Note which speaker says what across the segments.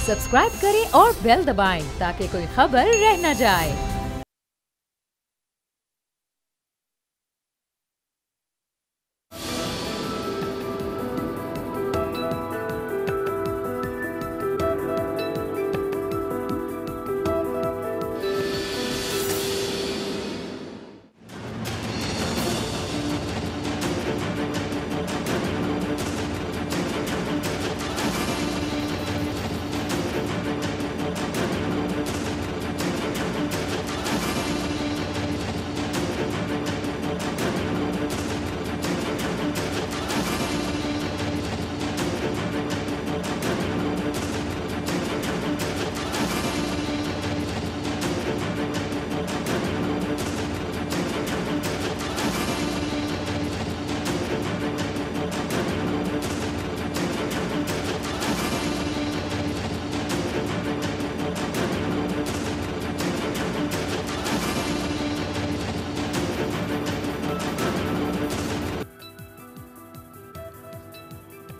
Speaker 1: Subscribe करें और bell दबाएं ताकि कोई खबर रह न जाए।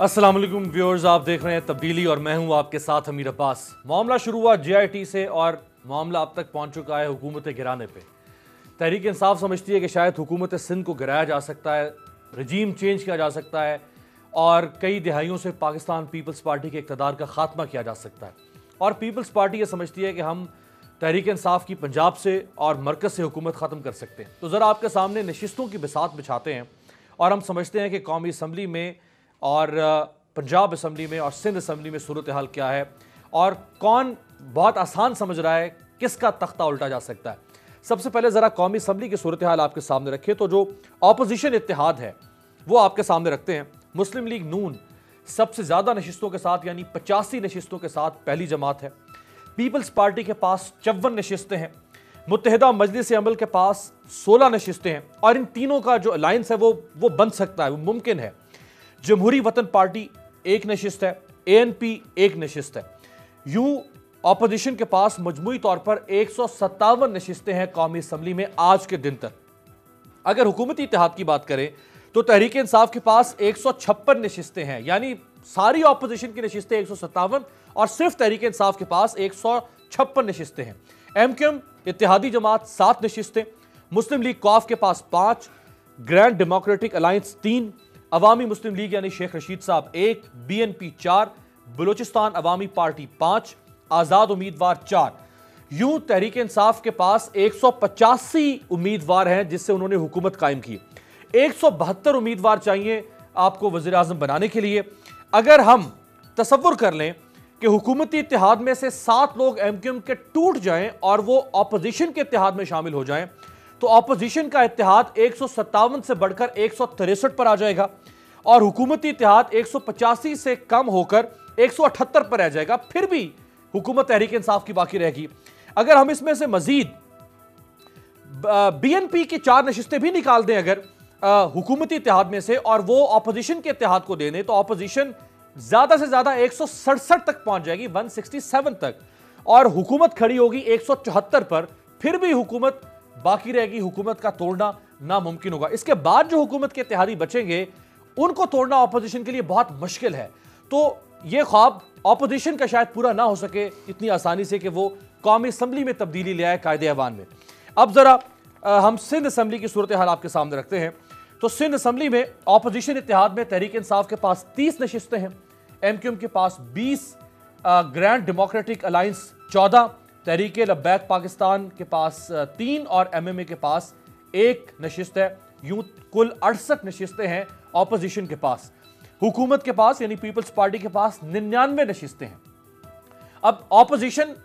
Speaker 2: अस्सलाम वालेकुम व्यूअर्स, आप देख रहे हैं तब्दीली और मैं हूं आपके साथ अमीर अब्बास। मामला शुरू हुआ JIT से और मामला अब तक पहुंच चुका है हुकूमत गिराने पे। तहरीक इंसाफ समझती है कि शायद हुकूमत सिंध को गिराया जा सकता है, रजीम चेंज किया जा सकता है और कई दिहाइयों से पाकिस्तान पीपल्स पार्टी के इक़्तिदार का खात्मा किया जा सकता है। और पीपल्स पार्टी ये समझती है कि हम तहरीक इंसाफ की पंजाब से और मरकज़ से हुकूमत ख़त्म कर सकते हैं। तो ज़रा आपके सामने नशिस्तों की बिसात बिछाते हैं और हम समझते हैं कि कौमी असम्बली में और पंजाब असम्बली में और सिंध असम्बली में सूरत हाल क्या है और कौन बहुत आसान समझ रहा है किसका तख्ता उल्टा जा सकता है। सबसे पहले ज़रा कौमी असम्बली की सूरत हाल आपके सामने रखें तो जो अपोजिशन इत्तेहाद है वो आपके सामने रखते हैं। मुस्लिम लीग नून सबसे ज़्यादा नशिस्तों के साथ यानी 85 नशिस्तों के साथ पहली जमात है। पीपल्स पार्टी के पास 54 नशिस्तें हैं। मुत्तहिदा मजलिस अमल के पास 16 नशिस्तें हैं और इन तीनों का जो अलायंस है वो बन सकता है, वो मुमकिन है। जमहूरी वतन पार्टी एक नशिस्त है, ANP एक नशिस्त है। यूं ऑपोजिशन के पास मजमूई तौर पर 157 नशिस्तें हैं कौमी असम्बली में आज के दिन तक। अगर हुकूमती इत्तेहाद की बात करें तो तहरीक इंसाफ के पास 156 नशिस्तें हैं, यानी सारी ऑपोजिशन की नशिस्तें 157 और सिर्फ तहरीक इंसाफ के पास 156 नशिस्तें हैं। MQM इत्तेहादी जमात 7 नशिस्तें, मुस्लिम लीग कौफ के पास 5, ग्रैंड डेमोक्रेटिक अलायंस 3, अवामी मुस्लिम लीग यानी शेख रशीद साहब 1, BNP 4, बलूचिस्तान अवामी पार्टी 5, आज़ाद उम्मीदवार 4। यूं तहरीक इंसाफ के पास 185 उम्मीदवार हैं जिससे उन्होंने हुकूमत कायम की। 172 उम्मीदवार चाहिए आपको वज़ीर आज़म बनाने के लिए। अगर हम तसव्वुर कर लें कि हुकूमती इत्तेहाद में से 7 लोग MQM के टूट जाएं और वो अपोजिशन के इत्तेहाद में शामिल हो जाएं तो अपोजिशन का इत्तेहाद 157 से बढ़कर 163 पर आ जाएगा और हुकूमती इत्तेहाद 185 से कम होकर 178 पर रह जाएगा। फिर भी हुकूमत तहरीक इंसाफ की बाकी रहेगी। अगर हम इसमें से मजीद BNP की 4 नशिस्तें भी निकाल दें अगर हुकूमती इत्तेहाद में से और वो अपोजिशन के इत्तेहाद को दे दें तो अपोजिशन ज्यादा से ज्यादा 167 तक पहुंच जाएगी, 167 तक, और हुकूमत खड़ी होगी 174 पर। फिर भी हुकूमत बाकी रहेगी, हुकूमत का तोड़ना नामुमकिन होगा। इसके बाद जो हुकूमत के इत्तेहादी बचेंगे उनको तोड़ना अपोजिशन के लिए बहुत मुश्किल है। तो ये ख्वाब अपोजिशन का शायद पूरा ना हो सके इतनी आसानी से कि वो कौमी असम्बली में तब्दीली ले आए कायदे ऐवान में। अब जरा हम सिंध असम्बली की सूरत हाल आपके सामने रखते हैं। तो सिंध असम्बली में अपोजिशन इत्तेहाद में तहरीक इंसाफ के पास 30 नशिस्तें हैं, MQM के पास 20, ग्रैंड डेमोक्रेटिक अलायंस 14, तहरीक लब्बैक पाकिस्तान के पास 3 और MMA के पास 1 नशिस्त है। यूं कुल 68 नशिस्तें हैं ऑपोजिशन के पास। हुकूमत के पास यानी पीपल्स पार्टी के पास 99 नशिस्तें हैं। अब ऑपोजिशन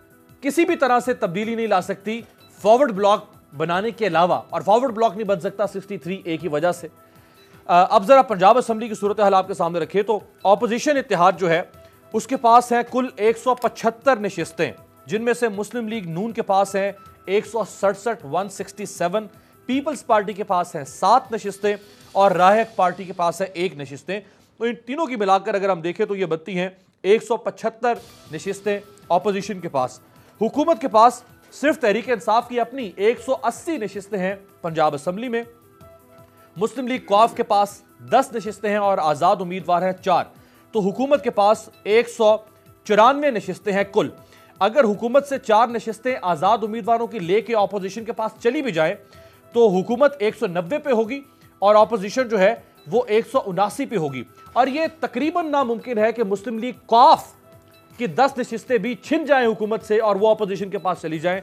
Speaker 2: किसी भी तरह से तब्दीली नहीं ला सकती फॉरवर्ड ब्लॉक बनाने के अलावा, और फॉरवर्ड ब्लॉक नहीं बन सकता 63A की वजह से। अब जरा पंजाब असम्बली की सूरत हाल आपके सामने रखिए तो ऑपोजिशन इत्तेहाद जो है उसके पास है कुल 175 नशिस्तें, जिनमें से मुस्लिम लीग नून के पास है 167, 167, पीपल्स पार्टी के पास है 7 नशिस्तें और राहक पार्टी के पास है 1 नशिस्तें। तो इन तीनों की मिलाकर अगर हम देखें तो ये बनती हैं 175 नशिस्तें ऑपोजिशन के पास। हुकूमत के पास सिर्फ तहरीक इंसाफ की अपनी 180 नशिस्तें हैं पंजाब असम्बली में। मुस्लिम लीग कौफ के पास 10 नशिस्तें हैं और आज़ाद उम्मीदवार हैं 4। तो हुकूमत के पास 94 नशिस्तें हैं कुल। अगर हुकूमत से 4 नशिस्तें आजाद उम्मीदवारों की लेके ऑपोजिशन के पास चली भी जाए तो हुकूमत 190 पे होगी और ऑपोजिशन जो है वो 179 पे होगी। और ये तकरीबन नामुमकिन है कि मुस्लिम लीग कॉफ की 10 नशिस्तें भी छिन जाएं हुकूमत से और वो ऑपोजिशन के पास चली जाएं,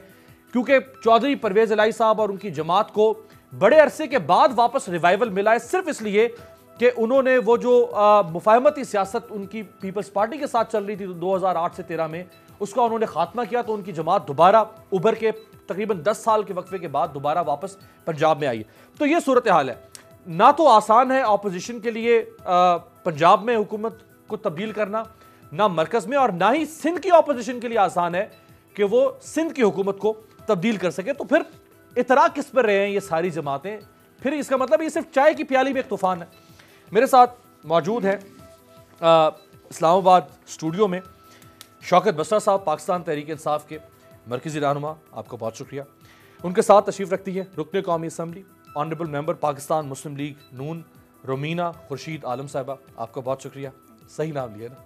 Speaker 2: क्योंकि चौधरी परवेज इलाही साहब और उनकी जमात को बड़े अरसे के बाद वापस रिवाइवल मिला है, सिर्फ इसलिए कि उन्होंने वो जो मुफाहमती सियासत उनकी पीपल्स पार्टी के साथ चल रही थी 2008 से 13 में, उसका उन्होंने खात्मा किया तो उनकी जमात दोबारा उभर के तकरीबन 10 साल के वक्फे के बाद दोबारा वापस पंजाब में आई। तो ये सूरत हाल है। ना तो आसान है ऑपोजिशन के लिए पंजाब में हुकूमत को तब्दील करना, ना मरकज में, और ना ही सिंध की ऑपोजिशन के लिए आसान है कि वो सिंध की हुकूमत को तब्दील कर सके। तो फिर इतरा किस पर रहे हैं ये सारी जमातें? फिर इसका मतलब ये सिर्फ चाय की प्याली में एक तूफान है। मेरे साथ मौजूद है इस्लामाबाद स्टूडियो में शौकत बसरा साहब, पाकिस्तान तहरीक इंसाफ के मरकजी रहनुमा, आपका बहुत शुक्रिया। उनके साथ तशरीफ रखती है रुकने कौमी असम्बली ऑनरेबल मेंबर पाकिस्तान मुस्लिम लीग नून रोमीना खुर्शीद आलम साहिबा, आपका बहुत शुक्रिया, सही नाम लिया ना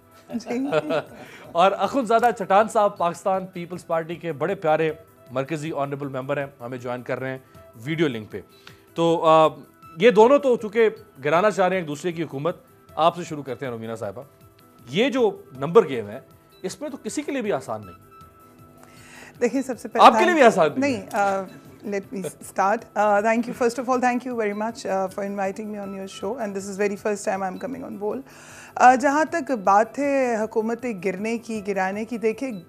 Speaker 2: और अखुनज़ादा चट्टान साहब, पाकिस्तान पीपल्स पार्टी के बड़े प्यारे मरकजी ऑनरेबल मेंबर हैं, हमें ज्वाइन कर रहे हैं वीडियो लिंक पे। तो ये दोनों तो चूंकि गिराना चाह रहे हैं एक दूसरे की हुकूमत। आपसे शुरू करते हैं रोमीना साहिबा, ये जो नंबर गेम है इसमें तो किसी के लिए भी आसान नहीं।
Speaker 3: देखिए, सबसे पहले
Speaker 2: आपके लिए भी आसान
Speaker 3: नहीं। Let me start. Thank you. First of all, thank you very much for inviting me on your show. And this is very first time I'm coming on board. जहाँ तक बात है हुकूमत गिरने की, गिराने की, देखिए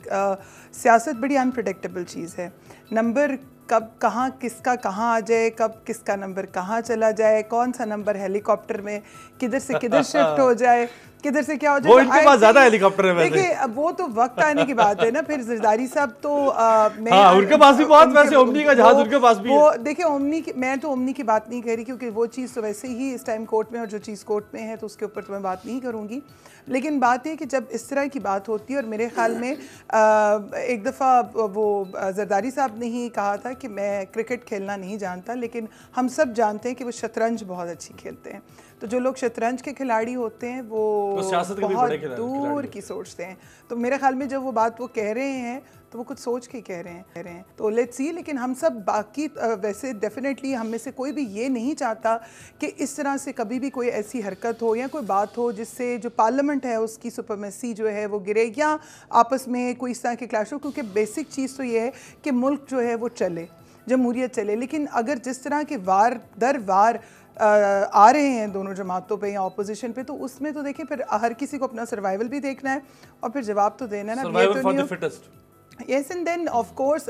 Speaker 3: सियासत बड़ी अनप्रडिक्टेबल चीज़ है। नंबर कब कहाँ किसका कहाँ आ जाए, कब किसका नंबर कहाँ चला जाए, कौन सा नंबर हेलीकॉप्टर में किधर से किधर शिफ्ट हो जाए, किधर से क्या हो जाए,
Speaker 2: वो इनके पास ज्यादा हेलीकॉप्टर है।
Speaker 3: देखिए, अब वो तो वक्त आने की बात है ना। फिर जरदारी साहब तो
Speaker 2: उनके पास भी बहुत, वैसे ओमनी का जहाज उनके पास भी है।
Speaker 3: देखिए, ओमनी की, मैं तो ओमनी की बात नहीं कर रही क्योंकि वो चीज़ तो वैसे ही इस टाइम कोर्ट में, और जो चीज़ कोर्ट में है तो उसके ऊपर तो मैं बात नहीं करूँगी। लेकिन बात है कि जब इस तरह की बात होती है, और मेरे ख्याल में एक दफ़ा वो जरदारी साहब ने ही कहा था कि मैं क्रिकेट खेलना नहीं जानता, लेकिन हम सब जानते हैं कि वो शतरंज बहुत अच्छी खेलते हैं। तो जो लोग शतरंज के खिलाड़ी होते हैं वो बहुत दूर की सोचते हैं। तो मेरे ख्याल में जब वो बात वो कह रहे हैं तो वो कुछ सोच के कह रहे हैं। तो लेट्स सी। लेकिन हम सब बाकी वैसे डेफिनेटली हम में से कोई भी ये नहीं चाहता कि इस तरह से कभी भी कोई ऐसी हरकत हो या कोई बात हो जिससे जो पार्लियामेंट है उसकी सुपरमेसी जो है वो गिरे, या आपस में कोई इस तरह के क्लैश हो। क्योंकि बेसिक चीज़ तो ये है कि मुल्क जो है वो चले, जमहूरियत चले। लेकिन अगर जिस तरह के वार दर वार आ रहे हैं दोनों जमातों पे या ऑपोजिशन पे, तो उसमें तो देखिए फिर हर किसी को अपना सर्वाइवल भी देखना है और फिर जवाब तो देना है ना। Yes, and then of course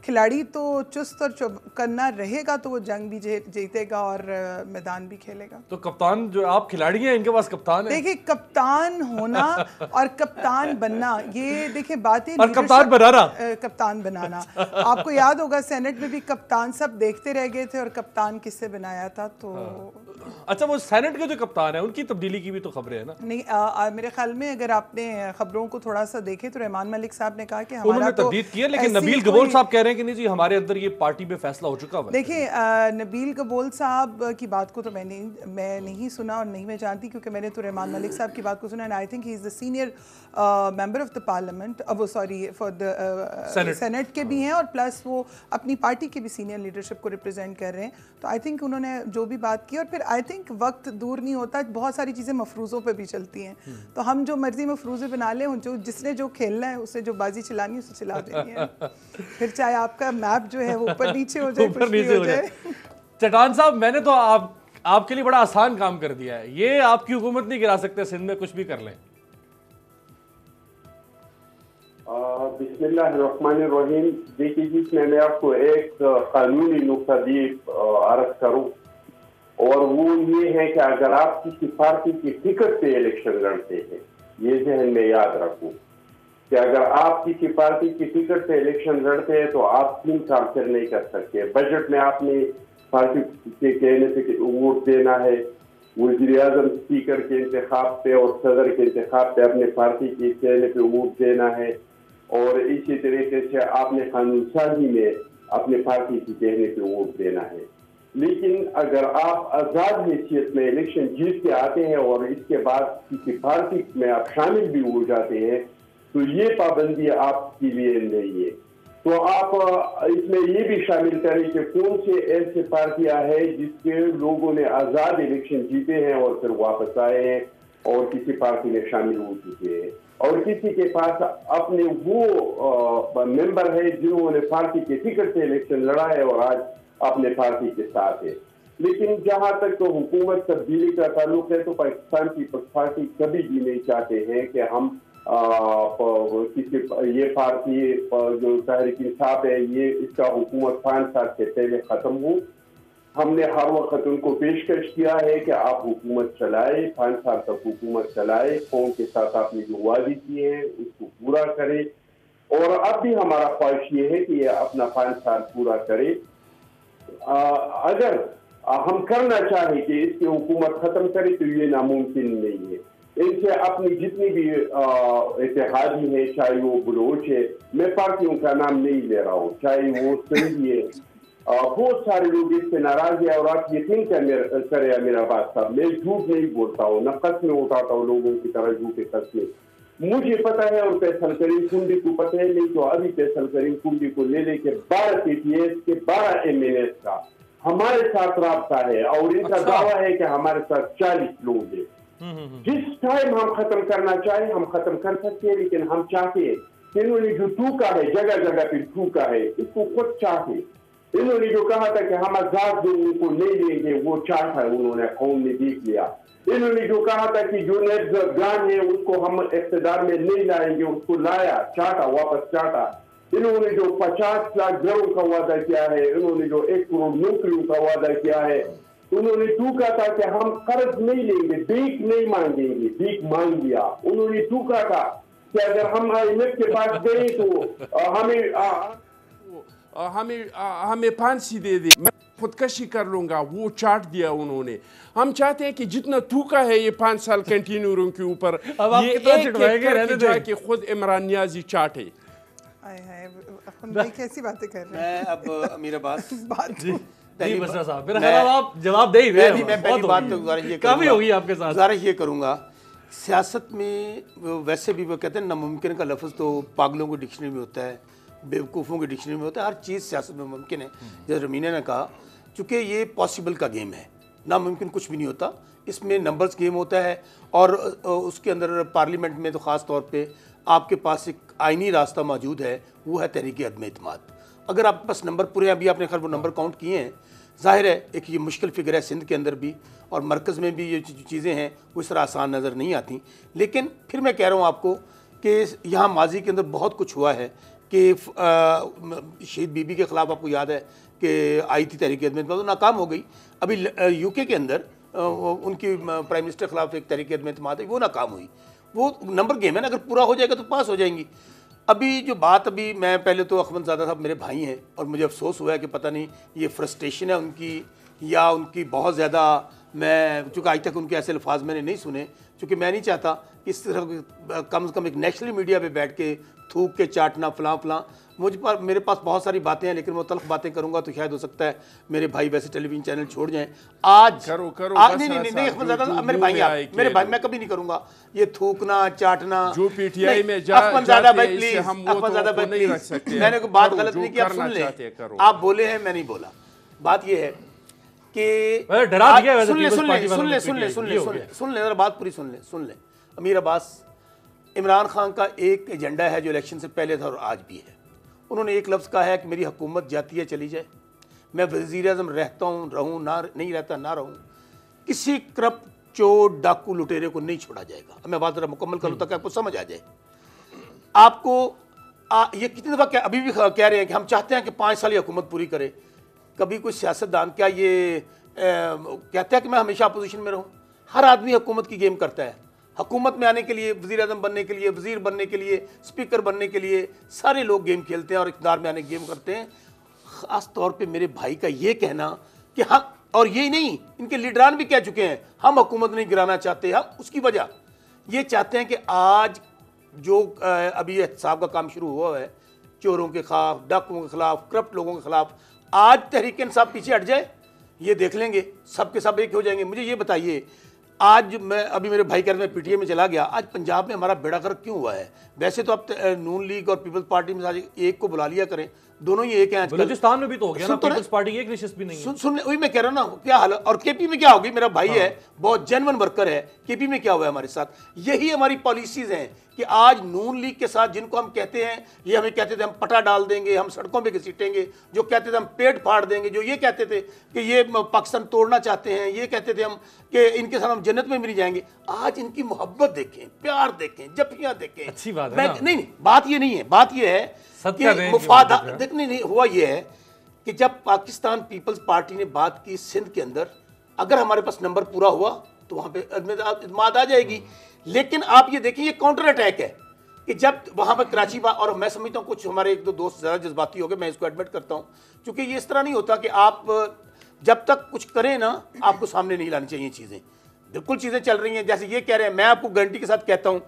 Speaker 3: खिलाड़ी तो चुस्त और करना रहेगा तो वो जंग भी जीतेगा और मैदान भी खेलेगा।
Speaker 2: तो कप्तान जो आप खिलाड़ी हैं, इनके पास कप्तान है।
Speaker 3: देखिए, कप्तान होना और कप्तान बनना, ये देखिए बात है।
Speaker 2: और कप्तान बनाना,
Speaker 3: कप्तान बनाना आपको याद होगा सेनेट में भी कप्तान सब देखते रह गए थे और कप्तान किससे बनाया था। तो
Speaker 2: अच्छा, वो सेनेट के जो कप्तान है उनकी तब्दीली की भी तो खबरें है ना?
Speaker 3: नहीं, मेरे ख्याल में अगर आपने खबरों को थोड़ा सा देखे तो रहमान मलिक साहब ने कहा कि
Speaker 2: उन्होंने तब्दील की है, लेकिन नबील गबोल साहब कह रहे हैं कि नहीं जी हमारे अंदर ये पार्टी में फैसला हो चुका है।
Speaker 3: देखिए, नबील गबोल साहब की बात को तो मैं नहीं सुना और नहीं मैं जानती, क्योंकि मैंने तो रहमान मलिक साहब की बात को सुना। And I think he is the senior member of the parliament, वो सॉरी फॉर द सेनेट के भी हैं, और प्लस वो अपनी पार्टी के भी सीनियर लीडरशिप को रिप्रेजेंट कर रहे हैं। तो आई थिंक उन्होंने जो भी बात की, और फिर आई थिंक वक्त दूर नहीं होता, बहुत सारी चीज़ें मफरूज़ों पे भी चलती हैं। तो हम जो मर्जी मफरूज़े बना लें, जो जिसने जो खेलना है उसे जो बाजी चलानी है उसे चला देनी है। फिर चाहे आपका मैप जो है वो ऊपर नीचे हो जाए, कुछ भी हो जाए।
Speaker 2: चट्टान साहब, मैंने तो आपके लिए बड़ा आसान काम कर दिया है। ये आपकी हुकूमत नहीं गिरा सकते, सिंध में कुछ भी कर लें।
Speaker 4: बिस्मिल्लाहिर्रहमानिर्रहीम। देखिए जी, मैं आपको एक कानूनी नुक्ता दी अर्ज करूं, और वो ये है कि अगर आप किसी पार्टी की टिकट पे इलेक्शन लड़ते हैं, ये जहन में याद रखो कि अगर आप किसी पार्टी की टिकट पे इलेक्शन लड़ते हैं तो आप 3 काम फिर नहीं कर सकते। बजट में आपने पार्टी के कहने पे वोट देना है, वज़ीर आज़म स्पीकर के इंतखाब पे और सदर के इंतखाब पे अपने पार्टी के कहने पे वोट देना है, और इसी तरीके से आपने कानून साजी में अपने पार्टी के कहने पे वोट देना है। लेकिन अगर आप आज़ाद हैसियत में इलेक्शन जीत के आते हैं और इसके बाद किसी पार्टी में आप शामिल भी हो जाते हैं, तो ये पाबंदी आपके लिए नहीं है। तो आप इसमें ये भी शामिल करें कि कौन से ऐसे पार्टियां हैं जिसके लोगों ने आज़ाद इलेक्शन जीते हैं और फिर वापस आए हैं और किसी पार्टी में शामिल हो चुके हैं, और किसी के पास अपने वो मेंबर है जिन्होंने पार्टी के टिकट से इलेक्शन लड़ा है और आज अपने पार्टी के साथ है। लेकिन जहां तक तो हुकूमत तब्दीली का ताल्लुक है, तो पाकिस्तान पीपल्स पार्टी कभी भी नहीं चाहते हैं कि हम किसी ये पार्टी जो तहरीक इंसाफ है ये इसका हुकूमत 5 साल से पहले खत्म हो। हमने हर वक्त उनको पेशकश किया है कि आप हुकूमत चलाए, 5 साल तक हुकूमत चलाए, कौम के साथ आपने जो वादे किए हैं उसको पूरा करें, और अब भी हमारा ख्वाहिश ये है कि ये अपना 5 साल पूरा करे। अगर हम करना चाहें कि इसकी हुकूमत खत्म करे तो ये नामुमकिन नहीं है। इनसे अपनी जितनी भी इत्तेहादी है, चाहे वो बलोच है, मैं पार्टियों का नाम नहीं ले रहा हूँ, चाहे वो सिंधी है, बहुत सारे लोग इससे नाराज है। और आप यकीन करे मेरा बात साहब, मैं झूठ नहीं बोलता हूँ, न कस्में उठाता हूँ लोगों की तरह झूठे कस्में। मुझे पता है और फैसल करीम कुंडी को पता है, नहीं तो अभी फैसल करीम कुंडी को ले लेके 12 PTS के 12 MNS का हमारे साथ राब्ता है, और इनका दावा है कि हमारे साथ 40 लोग हैं। जिस टाइम हम खत्म करना चाहे हम खत्म कर सकते हैं, लेकिन हम चाहते हैं कि इन्होंने जो टूका है, जगह जगह पे टूका है, इसको खुद चाहते। इन्होंने जो कहा था कि हम आजाद जो उनको ले लेंगे, वो चाहता है, उन्होंने कौम ने देख लिया। इन्होंने जो कहा था कि जो नेट गान है उसको हम इख्तिदार में नहीं लाएंगे, उसको लाया, चाहता, वापस चाहता। इन्होंने जो 50 लाख घरों का वादा किया है, इन्होंने जो 1 करोड़ नौकरियों का वादा किया है, उन्होंने टूका था कि हम कर्ज नहीं लेंगे, भीख नहीं मांगेंगे, भीख मांग लिया। उन्होंने टूका था कि अगर हम IMF के पास गए तो
Speaker 5: हमें फांसी दे दे, मैं खुदकशी कर लूंगा, वो चाट दिया उन्होंने। हम चाहते हैं कि जितना थूका है ये 5 साल कंटिन्यूरों के ऊपर, ये एक जाके खुद इमरान नियाजी चाटे।
Speaker 3: कैसी बातें कर रहे
Speaker 6: हैं? मैं अब अमीर अब्बास
Speaker 2: आप जवाब दे ही रहे हैं।
Speaker 6: मैं पहली बात तो गुजारिश ये करूँगा, सियासत में वैसे भी वो कहते हैं नामुमकिन का लफ्ज़ तो पागलों की डिक्शनरी में होता है, बेवकूफ़ों की डिक्शनरी में होता है, हर चीज़ सियासत में मुमकिन है। जैसे रमीना ने कहा, चूँकि ये पॉसिबल का गेम है, नामुमकिन कुछ भी नहीं होता, इसमें नंबर्स गेम होता है। और उसके अंदर पार्लियामेंट में तो ख़ास तौर पे आपके पास एक आइनी रास्ता मौजूद है, वो है तहरीक अदम एतमाद। अगर आपके पास नंबर पूरे हैं, अभी आपने खैर वो नंबर काउंट किए हैं, ज़ाहिर है एक ये मुश्किल फिगर है सिंध के अंदर भी, और मरकज़ में भी ये चीज़ें हैं वो इस तरह आसान नज़र नहीं आती। लेकिन फिर मैं कह रहा हूँ आपको कि यहाँ माजी के अंदर बहुत कुछ हुआ है कि शहीद बीबी के ख़िलाफ़ आपको याद है कि आई थी तहरीक अदम एतमाद, नाकाम हो गई। अभी UK के अंदर उनकी प्राइम मिनिस्टर के ख़िलाफ़ एक तहरीक अदम एतमाद है, वो नाकाम हुई। वो नंबर गेम है ना, अगर पूरा हो जाएगा तो पास हो जाएंगी। अभी जो बात, अभी मैं पहले तो अखमदज़ादा साहब मेरे भाई हैं, और मुझे अफसोस हुआ है कि पता नहीं ये फ्रस्ट्रेशन है उनकी या उनकी बहुत ज़्यादा, मैं चूँकि आज तक उनके ऐसे अल्फाज मैंने नहीं सुने, चूँकि मैं नहीं चाहता कि इस तरह कम से कम एक नेशनल मीडिया पे बैठ के थूक के चाटना फलां मेरे पास बहुत सारी बातें हैं, लेकिन वो तल्ख बातें करूंगा तो शायद हो सकता है मेरे भाई वैसे टेलीविजन चैनल छोड़ जाएं। आज
Speaker 5: करो
Speaker 6: नहीं मेरे भाई मैं कभी नहीं करूंगा ये थूकना चाटना।
Speaker 5: जो PTI में
Speaker 6: मैंने कोई बात गलत नहीं की, आप सुन ले, आप बोले हैं मैं नहीं बोला। बात ये है कि सुन ले बात पूरी सुन ले। अमीर अब्बास, इमरान खान का एक एजेंडा है जो इलेक्शन से पहले था और आज भी है। उन्होंने एक लफ्ज़ कहा है कि मेरी हुकूमत जाती है चली जाए, मैं वज़ीर-ए-आज़म रहता हूँ रहूँ ना, नहीं रहता ना रहूँ, किसी करप्ट चोर डाकू लुटेरे को नहीं छोड़ा जाएगा। मैं बात ज़रा मुकम्मल करूँ ताकि आपको समझ आ जाए। आपको ये कितनी दफ़ा अभी भी कह रहे हैं कि हम चाहते हैं कि 5 साल की हुकूमत पूरी करे। कभी कोई सियासतदान क्या ये कहता है कि मैं हमेशा अपोजिशन में रहूँ? हर आदमी हुकूमत की गेम करता है। हुकूमत में आने के लिए, वज़ीर-ए-आज़म बनने के लिए, वज़ीर बनने के लिए, स्पीकर बनने के लिए सारे लोग गेम खेलते हैं और इक़्तिदार में आने की गेम करते हैं। ख़ास तौर पे मेरे भाई का ये कहना कि हम, और यही नहीं, इनके लीडरान भी कह चुके हैं, हम हुकूमत नहीं गिराना चाहते। हम उसकी वजह ये चाहते हैं कि आज जो अभी एहतसाब का काम शुरू हुआ है, चोरों के ख़िलाफ़, डाकुओं के ख़िलाफ़, करप्ट लोगों के ख़िलाफ़, आज तहरीक इंसाफ पीछे हट जाए, ये देख लेंगे, सब के सब एक हो जाएंगे। मुझे ये बताइए, आज मैं अभी मेरे भाई कह रहे मैं पीटीए में चला गया, आज पंजाब में हमारा बेड़ा गर्क क्यों हुआ है? वैसे तो अब नून लीग और पीपल्स पार्टी में आज एक को बुला लिया करें, दोनों ही एक हैं आजकल।
Speaker 2: बलूचिस्तान में भी तो हो गया ना, पीपल्स पार्टी एक नशिस्त भी नहीं है।
Speaker 6: सुन वही मैं कह रहा हूं ना, क्या हाल है। और केपी में क्या होगी, मेरा भाई है, बहुत जेन्युइन वर्कर है, केपी में क्या हुआ है हमारे साथ। यही हमारी पॉलिसीज हैं कि आज नून लीग के साथ जिनको हम कहते हैं, ये हमें कहते थे हम पटा डाल देंगे, हम सड़कों पे घसीटेंगे, जो कहते थे हम पेट फाड़ देंगे, जो ये कहते थे कि ये पाकिस्तान तोड़ना चाहते हैं, ये कहते थे हम कि इनके साथ हम जन्नत में मिल जाएंगे, आज इनकी मोहब्बत देखें, प्यार देखें, जफियां देखें।
Speaker 2: अच्छी बात है ना?
Speaker 6: नहीं, बात ये नहीं है, बात ये है कि मुफादा देखने नहीं हुआ। ये है कि जब पाकिस्तान पीपल्स पार्टी ने बात की सिंध के अंदर, अगर हमारे पास नंबर पूरा हुआ तो वहां पे इत्मीनान आ जाएगी। लेकिन आप ये देखिए, ये काउंटर अटैक है कि जब वहां पर कराची और मैं समझता हूं कुछ हमारे एक दो दोस्त ज़्यादा जज्बाती हो गए, मैं इसको एडमिट करता हूं, क्योंकि ये इस तरह नहीं होता कि आप जब तक कुछ करें ना, आपको सामने नहीं लानी चाहिए चीज़ें। बिल्कुल चीज़ें चल रही हैं जैसे ये कह रहे हैं। मैं आपको गारंटी के साथ कहता हूं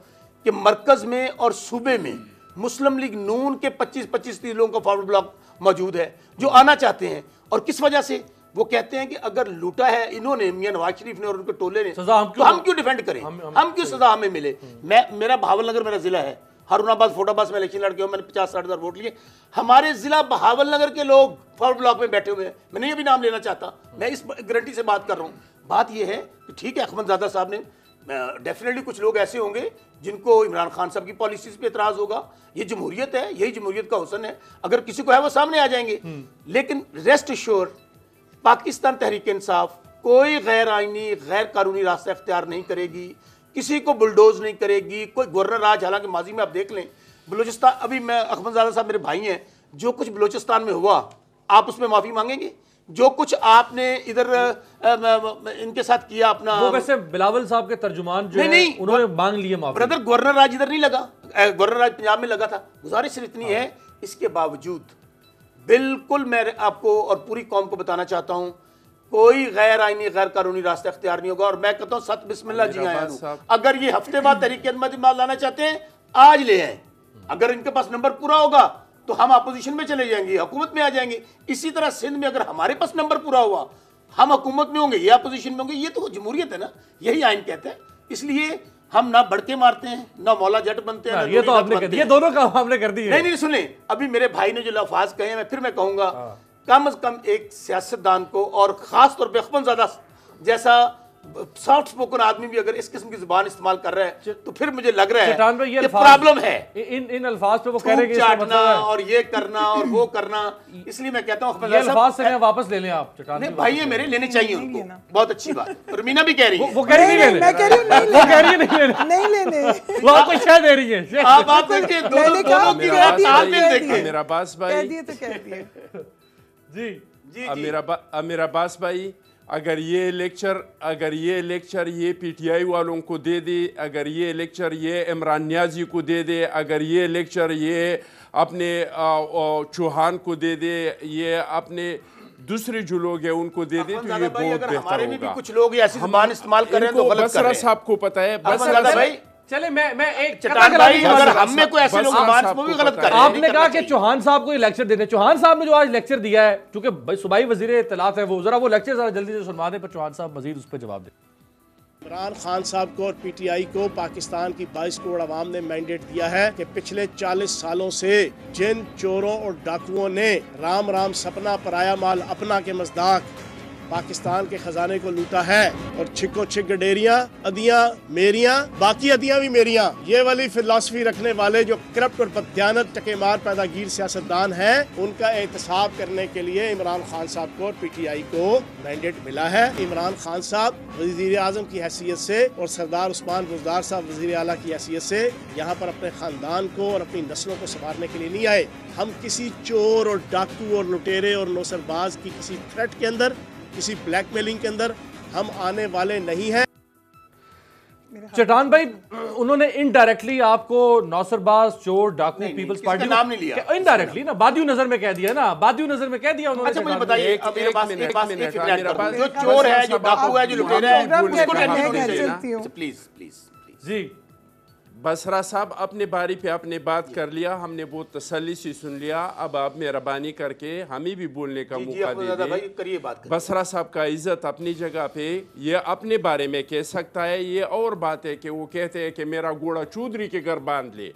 Speaker 6: कि मरकज़ में और सूबे में मुस्लिम लीग नून के 25-25-30 लोगों का फॉरवर्ड ब्लॉक मौजूद है जो आना चाहते हैं। और किस वजह से? वो कहते हैं कि अगर लूटा है इन्होंने, मियां नवाज शरीफ ने और उनके टोले ने, तो हम क्यों डिफेंड करें, हम क्यों सजा हमें मिले। मेरा बहावलनगर मेरा जिला है, हारूनाबाद फोटाबाद में इलेक्शन लड़के मैंने 50-60 हज़ार वोट लिए। हमारे जिला बहावलनगर के लोग फॉरवर्ड ब्लॉक में बैठे हुए हैं, मैं नहीं अभी नाम लेना चाहता, मैं इस गारंटी से बात कर रहा हूँ। बात यह है कि ठीक है, अहमदजादा साहब ने डेफिनेटली कुछ लोग ऐसे होंगे जिनको इमरान खान साहब की पॉलिसीज पे एतराज होगा। ये जमहूरियत है, यही जमहूरियत का हुस्न है, अगर किसी को है वो सामने आ जाएंगे। लेकिन रेस्ट एश्योर, पाकिस्तान तहरीक इंसाफ कोई गैर आईनी गैर कानूनी रास्ता इख्तियार नहीं करेगी, किसी को बुलडोज नहीं करेगी। कोई गवर्नर राज, हालांकि माजी में आप देख लें बलूचिस्तान, अभी मैं अहमदजादा साहब मेरे भाई हैं, जो कुछ बलूचिस्तान में हुआ आप उसमें माफी मांगेंगे? जो कुछ आपने इधर इनके साथ किया अपना,
Speaker 2: वो वैसे बिलावल साहब के तर्जुमान जो नहीं, उन्होंने मांग लिए माफी।
Speaker 6: ब्रदर, गवर्नर राज इधर नहीं लगा, गवर्नर राज पंजाब में लगा था। गुजारिश सिर्फ इतनी है, इसके बावजूद बिल्कुल मैं आपको और पूरी कौम को बताना चाहता हूं, कोई गैर आईनी गैर कानूनी रास्ता इख्तियार नहीं होगा। और मैं कहता हूं सत बिस्मिल्लाह जी आया हूं, अगर ये हफ्ते बाद तहरीक अहमद लाना चाहते हैं आज ले आए, अगर इनके पास नंबर पूरा होगा तो हम अपोजिशन में चले जाएंगे, हुकूमत में आ जाएंगे। इसी तरह सिंध में अगर हमारे पास नंबर पूरा हुआ, हम हुकूमत में होंगे, ये अपोजिशन में होंगे। ये तो जमहूरियत है ना, यही आइन कहते हैं। इसलिए हम ना बढ़के मारते हैं, ना मौला जट बनते हैं।
Speaker 2: ये तो आपने कर दिया, दोनों काम आपने कर दिए।
Speaker 6: नहीं सुने, अभी मेरे भाई ने जो लफ्ज़ कहे मैं फिर मैं कहूंगा, कम से कम एक सियासतदान को, और खास तौर पे अखमदजादा जैसा सॉफ्ट स्पोकन आदमी भी अगर इस किस्म की जुबान इस्तेमाल कर रहा है तो फिर मुझे लग रहा है कि प्रॉब्लम है।
Speaker 2: इन अल्फाज पे वो कह रहे हैं कि
Speaker 6: चाटना और ये करना और वो करना, इसलिए मैं कहता हूं
Speaker 2: ये अल्फाज से वापस ले लें आप।
Speaker 6: चट्टान भाई ये मेरे लेने चाहिए उनको, बहुत अच्छी बात। रमीना भी कह रही है,
Speaker 2: वो कह रही नहीं, मैं कह रही हूं वो कह रही है नहीं लेने, वो आपको क्या दे रही है।
Speaker 6: आप देखिए दोनों की तालमेल देखिए।
Speaker 5: मेरा अब्बास भाई
Speaker 3: कह दिए तो कह दिए
Speaker 5: जी मेरा अब्बास भाई, अगर ये लेक्चर ये पीटीआई वालों को दे दे, अगर ये लेक्चर ये इमरान नियाजी को दे दे, अगर ये लेक्चर ये अपने चौहान को दे दे, ये अपने दूसरे जो लोग हैं उनको दे दे, तो ये बहुत बेहतर होगा।
Speaker 6: कुछ लोग ऐसी जुबान इस्तेमाल कर रहे हैं तो गलत कर रहे हैं।
Speaker 5: साहब को पता है बसरा भाई।
Speaker 2: चले मैं एक
Speaker 6: चट्टान भाई, अगर हम में कोई ऐसे लोग वो भी गलत कर रहे हैं।
Speaker 2: आपने कहा कि चौहान साहब को लेक्चर देने, चौहान साहब ने जो आज लेक्चर दिया है, क्योंकि सूबाई वजीर इत्तलात है, वो जरा वो लेक्चर जरा जल्दी से सुनवा दें, पर चौहान साहब मजीद उस पर जवाब दें।
Speaker 7: इमरान खान साहब को और पीटीआई को पाकिस्तान की 22 करोड़ आवाम ने मैंडेट दिया है कि पिछले 40 सालों से जिन चोरों और डाकुओं ने राम राम सपना पराया माल अपना के मज़दाक पाकिस्तान के खजाने को लूटा है, और छिको छिक गडेरियां, अदियां मेरियां, बाकी अदियां भी मेरियां, ये वाली फिलॉसफी रखने वाले जो करप्ट और बददियानत टकेमार पैदागीर सियासतदान हैं, उनका एहतसाब करने के लिए इमरान खान साहब को और पीटीआई को मैंडेट मिला है। इमरान खान साहब वज़ीर आज़म की हैसियत से और सरदार उस्मान बुज़दार साहब वज़ीर आला की हैसियत से यहाँ पर अपने ख़ानदान को और अपनी नस्लों को संवारने के लिए नहीं आए। हम किसी चोर और डाकू और लुटेरे और नौसरबाज की किसी थ्रेट के अंदर, किसी ब्लैकमेलिंग के अंदर हम आने वाले नहीं हैं।
Speaker 2: चट्टान भाई, उन्होंने इनडायरेक्टली आपको नौसरबाज, चोर, डाकू, पीपल्स पार्टी
Speaker 6: नाम नहीं लिया,
Speaker 2: इनडायरेक्टली ना बादियों नजर में कह दिया ना, बादियों नजर में कह दिया उन्होंने।
Speaker 6: अच्छा मुझे बताइए, मेरे पास जो चोर है, जो डाकू है, जो लुटेरा है, उसको प्लीज
Speaker 2: जी
Speaker 5: बसरा साहब अपने बारी पे आपने बात कर लिया, हमने बहुत तसल्ली से सुन लिया। अब आप मेहरबानी करके हमें भी बोलने का मौका दे दें। बसरा साहब का इज्जत अपनी जगह पे, ये अपने बारे में कह सकता है। ये और बात है कि वो कहते हैं कि मेरा घोड़ा चौधरी के घर बांध ले।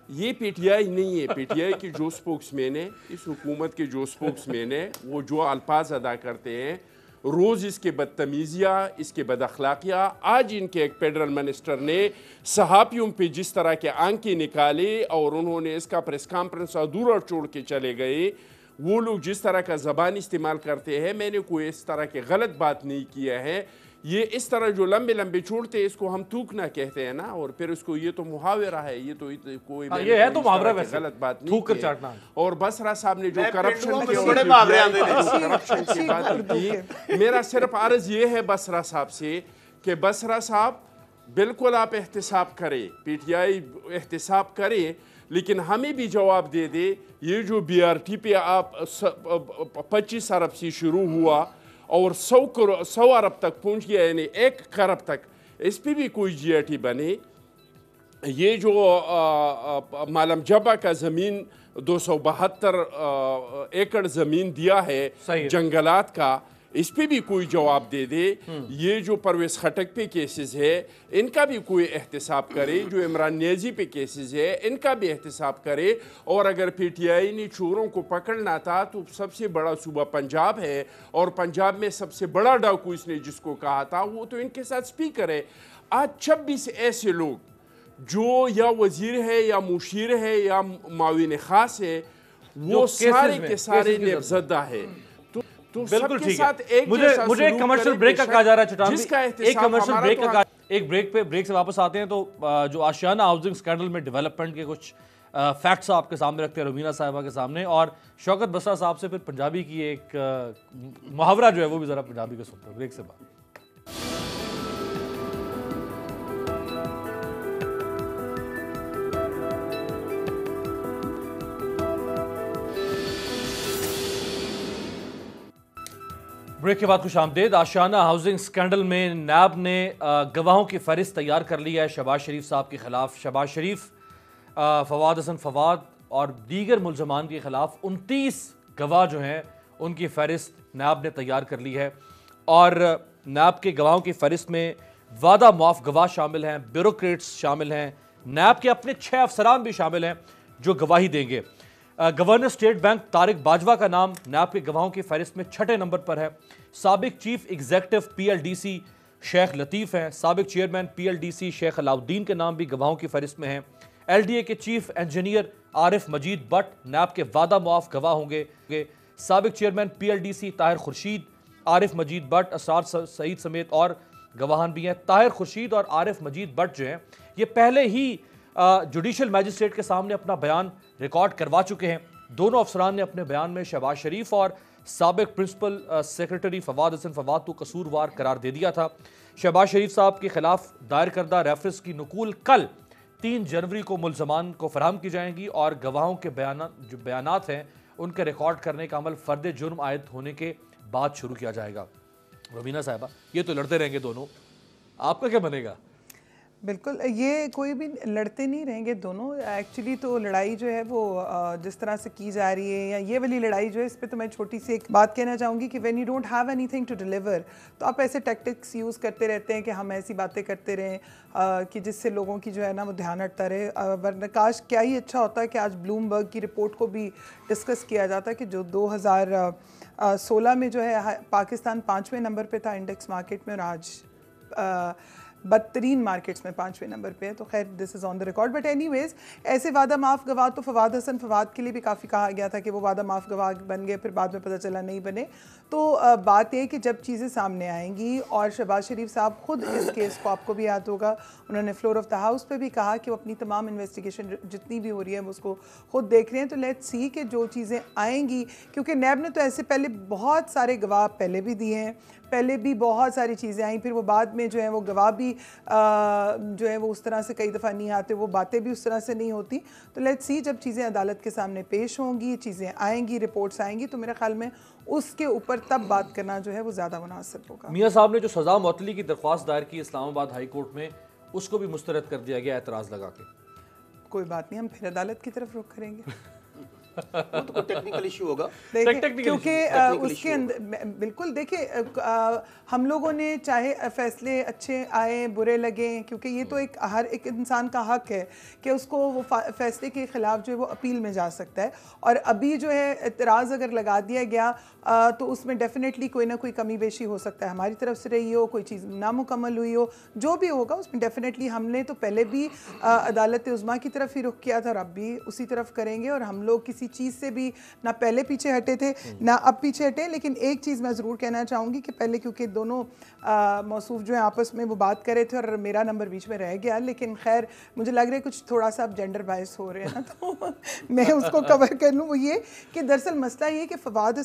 Speaker 5: ये पीटीआई नहीं है। पीटीआई की जो स्पोक्समैन है, इस हुकूमत के जो स्पोक्समैन है, वो जो अल्फाज अदा करते हैं, रोज़ इसके बदतमीज़ियाँ, इसके बदअखलाकियाँ। आज इनके एक फेडरल मिनिस्टर ने सहाफ़ियों पे जिस तरह के आंखें निकाले और उन्होंने इसका प्रेस कॉन्फ्रेंस अधूरा छोड़ के चले गए। वो लोग जिस तरह का ज़बान इस्तेमाल करते हैं, मैंने कोई इस तरह के गलत बात नहीं किया है। ये इस तरह जो लंबे लंबे छोड़ते हैं, इसको हम थूकना कहते हैं ना, और फिर उसको ये तो मुहावरा है, ये तो कोई
Speaker 2: ये है तो मुहावरा वैसे
Speaker 5: गलत बात नहीं
Speaker 2: थूक कर चाटना।
Speaker 5: और बसरा साहब ने जो करप्शन की बात की, मेरा सिर्फ अर्ज ये है बसरा साहब से कि बसरा साहब बिल्कुल आप एहतिसाब करें, पीटीआई एहतिसाब करे, लेकिन हमें भी जवाब दे दे। ये जो BRT पे आप 25 अरब से शुरू हुआ और 100 अरब तक पहुंच गया, यानी 1 खरब तक, इस पर भी कोई GIT बने। ये जो मालम जबा का ज़मीन 272 एकड़ ज़मीन दिया है जंगलात का, इस पे भी कोई जवाब दे दे। ये जो परवेज़ खटक पे केसेस है, इनका भी कोई एहतिसाब करे। जो इमरान नियाज़ी पे केसेस है, इनका भी एहतिसाब करे। और अगर PTI ने चोरों को पकड़ना था तो सबसे बड़ा सूबा पंजाब है, और पंजाब में सबसे बड़ा डाकू इसने जिसको कहा था, वो तो इनके साथ स्पीकर है। आज 26 ऐसे लोग जो या वजीर है या मुशीर है या माविन खास है, वो सारे के सारे नेबज़दा है। तो
Speaker 2: बिल्कुल ठीक है। मुझे एक कमर्शियल ब्रेक का कहा जा रहा है चट्टान, एक कमर्शियल ब्रेक का एक ब्रेक से वापस आते हैं। तो जो आशियाना हाउसिंग स्कैंडल में डेवलपमेंट के कुछ फैक्ट्स आपके सामने रखते हैं रुबीना साहिबा के सामने, और शौकत बसरा साहब से फिर पंजाबी की एक मुहावरा जो है वो भी जरा पंजाबी का सुनते हैं ब्रेक से बाद। ब्रेक के बाद खुश आमदेद। आशियाना हाउसिंग स्कैंडल में नैब ने गवाहों की फहरिस्त तैयार कर ली है शहबाज शरीफ साहब के खिलाफ। शहबाज शरीफ, फवाद हसन फवाद और दीगर मुलजमान के खिलाफ 29 गवाह जो हैं उनकी फहरिस्त नैब ने तैयार कर ली है, और नैब के गवाहों की फहरिस्त में वादा मुआफ गवाह शामिल हैं, ब्यूरोक्रेट्स शामिल हैं, नैब के अपने 6 अफसरान भी शामिल हैं जो गवाही देंगे। Governor state bank Tariq Bajwa का नाम नैब के गवाहों की फहरिस्त में 6 नंबर पर है। साबिक चीफ एग्जीक्यूटिव PLDC शेख लतीफ़ हैं। साबिक चेयरमैन PLDC शेख अलाउद्दीन के नाम भी गवाहों की फहरिस्त में हैं। LDA के chief engineer Arif Majeed Butt NAB के वादा मुआफ गवाह होंगे। साबिक चेयरमैन PLDC ताहिर खुर्शीद, आरिफ मजीद बट, असरार सईद समेत और गवाहान भी हैं। ताहिर खुर्शीद और आरिफ मजीद बट जो हैं ये पहले ही जुडिशल मैजिस्ट्रेट के सामने अपना बयान रिकॉर्ड करवा चुके हैं। दोनों अफसरान ने अपने बयान में शहबाज शरीफ और साबिक प्रिंसिपल सेक्रेटरी फवाद हसन फवाद को कसूरवार करार दे दिया था। शहबाज शरीफ साहब के खिलाफ दायर करदा रेफरेंस की नकूल कल 3 जनवरी को मुलजमान को फराहम की जाएंगी, और गवाहों के जो बयानात हैं उनके रिकॉर्ड करने का अमल फर्द जुर्म आयद होने के बाद शुरू किया जाएगा। रवीना साहिबा, ये तो लड़ते रहेंगे दोनों, आपका क्या बनेगा?
Speaker 3: बिल्कुल, ये कोई भी लड़ते नहीं रहेंगे दोनों। एक्चुअली तो लड़ाई जो है वो जिस तरह से की जा रही है, या ये वाली लड़ाई जो है, इस पे तो मैं छोटी सी एक बात कहना चाहूँगी कि when you don't have anything to deliver, तो आप ऐसे टैक्टिक्स यूज़ करते रहते हैं कि हम ऐसी बातें करते रहें कि जिससे लोगों की जो है ना वो ध्यान हटता रहे। वरना काश क्या ही अच्छा होता है कि आज ब्लूमबर्ग की रिपोर्ट को भी डिस्कस किया जाता कि जो 2016 में जो है पाकिस्तान 5वें नंबर पर था इंडेक्स मार्केट में, और आज बदतरीन मार्केट्स में 5वें नंबर पे है। तो खैर this is on the record. But anyways, ऐसे वादा माफ़ गवाह तो फवाद हसन फवाद के लिए भी काफ़ी कहा गया था कि वो वादा माफ़ गवाह बन गए, फिर बाद में पता चला नहीं बने। तो बात यह कि जब चीज़ें सामने आएंगी, और शहबाज शरीफ साहब खुद इस केस को, आपको भी याद होगा, उन्होंने फ्लोर ऑफ द हाउस पे भी कहा कि वो अपनी तमाम इन्वेस्टिगेशन जितनी भी हो रही है वो उसको खुद देख रहे हैं। तो लेट्स सी कि जो चीज़ें आएंगी, क्योंकि नैब ने तो ऐसे पहले बहुत सारे गवाह पहले भी दिए हैं, पहले भी बहुत सारी चीज़ें आई, फिर वो बाद में जो है वो गवाह भी जो है वो उस तरह से कई दफ़ा नहीं आते, वो बातें भी उस तरह से नहीं होती। तो लेट्स सी, जब चीज़ें अदालत के सामने पेश होंगी, चीज़ें आएंगी, रिपोर्ट्स आएंगी, तो मेरे ख्याल में उसके ऊपर तब बात करना जो है वो ज़्यादा मुनासिब होगा।
Speaker 2: मियाँ साहब ने जो सज़ा मुअत्तली की दरख्वास्त दायर की इस्लामाबाद हाई कोर्ट में, उसको भी मुस्तरद कर दिया गया एतराज़ लगा के।
Speaker 3: कोई बात नहीं, हम फिर अदालत की तरफ रुख करेंगे।
Speaker 6: वो तो कोई टेक्निकल इशू होगा,
Speaker 3: क्योंकि उसके अंदर बिल्कुल देखिए, हम लोगों ने चाहे फैसले अच्छे आए बुरे लगे, क्योंकि ये तो एक हर एक इंसान का हक है कि उसको वो फैसले के ख़िलाफ़ जो है वो अपील में जा सकता है। और अभी जो है एतराज़ अगर लगा दिया गया तो उसमें डेफिनेटली कोई ना कोई कमी बेशी हो सकता है, हमारी तरफ से रही हो, कोई चीज़ नामुकम्मल हुई हो, जो भी होगा उसमें डेफिनेटली हमने तो पहले भी अदालत उज़्मा की तरफ ही रुख किया था और अब भी उसी तरफ करेंगे। और हम लोग किसी चीज़ से भी ना पहले पीछे हटे थे ना अब पीछे हटे। लेकिन एक चीज़ मैं ज़रूर कहना चाहूँगी कि पहले क्योंकि दोनों मौसूफ जो है आपस में वो बात कर रहे थे और मेरा नंबर बीच में रह गया, लेकिन खैर मुझे लग रहा है कुछ थोड़ा सा अब जेंडर बायस हो रहे हैं ना, तो मैं उसको कवर कर लूँ। वो ये कि दरअसल मसला ये कि फवाद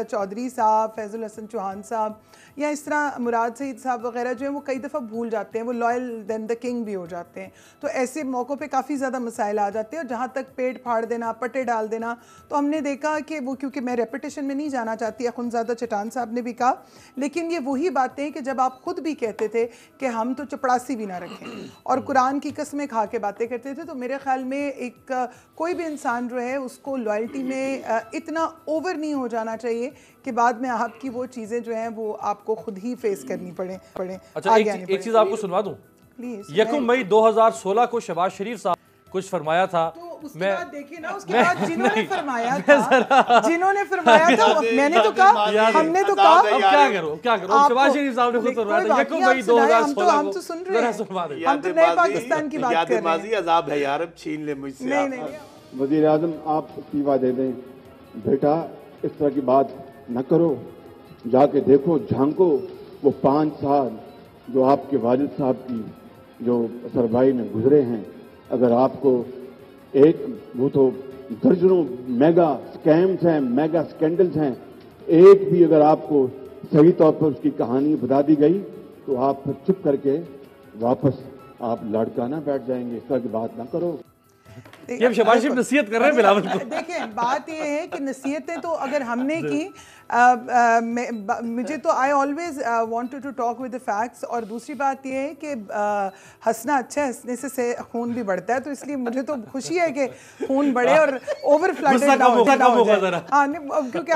Speaker 3: चौधरी साहब, फैज़ुल हसन चौहान साहब या इस तरह मुराद सईद साहब वगैरह जो है वो कई दफ़ा भूल जाते हैं, वो लॉयल देन द किंग भी हो जाते हैं। तो ऐसे मौक़ों पे काफ़ी ज़्यादा मसाइल आ जाते हैं। और जहाँ तक पेट फाड़ देना, पटे डाल देना, तो हमने देखा कि वो, क्योंकि मैं रेपिटेशन में नहीं जाना चाहती, अखुनज़ादा चटान साहब ने भी कहा, लेकिन ये वही बातें हैं कि जब आप ख़ुद भी कहते थे कि हम तो चपड़ासी भी ना रखें और कुरान की कसमें खा के बातें करते थे, तो मेरे ख़्याल में एक कोई भी इंसान जो है उसको लॉयल्टी में इतना ओवर नहीं हो जाना चाहिए कि बाद में आपकी वो चीज़ें जो हैं वो आपको खुद ही फेस करनी पड़े।
Speaker 2: अच्छा, एक चीज़ आपको सुनवा दूं,
Speaker 3: प्लीज़।
Speaker 2: 1 मई 2016 को शहबाज शरीफ साहब कुछ फरमाया था।
Speaker 3: तो उसके बाद देखिए ना, उसके बाद जिन्होंने फरमाया था मैंने तो कहा, हमने तो कहा,
Speaker 2: अब क्या करूं शहबाज शरीफ साहब ने खुद फरमाया था 1 मई 2016
Speaker 3: हम तो सुन रहे हैं, हम तो नए पाकिस्तान की बात कर रहे हैं।
Speaker 6: अज़ाब है यार, अब छीन ले मुझसे।
Speaker 3: नहीं,
Speaker 8: वज़ीर आज़म आप इस्तीफा दे दें, बेटा इस तरह की बात न करो, जाके देखो, झांको, वो 5 साल जो आपके वालिद साहब की जो असर भाई में गुजरे हैं, अगर आपको वो तो दर्जनों मेगा स्कैम्स हैं, मेगा स्कैंडल्स हैं, एक भी अगर आपको सही तौर पर उसकी कहानी बता दी गई तो आप फिर चुप करके वापस आप लड़काना बैठ जाएंगे। इस तरह की बात ना करो।
Speaker 2: ये शहबाज शरीफ नसीहत कर रहे हैं बिलावल को।
Speaker 3: देखिए बात ये है कि नसीहतें तो अगर हमने की, मुझे तो I always wanted to talk with the facts. और दूसरी बात ये है कि हंसना अच्छा है, हंसने से खून भी बढ़ता है, तो इसलिए मुझे तो खुशी है कि खून बढ़े और ओवर फ्लडेड ना हो जाए। हाँ, क्योंकि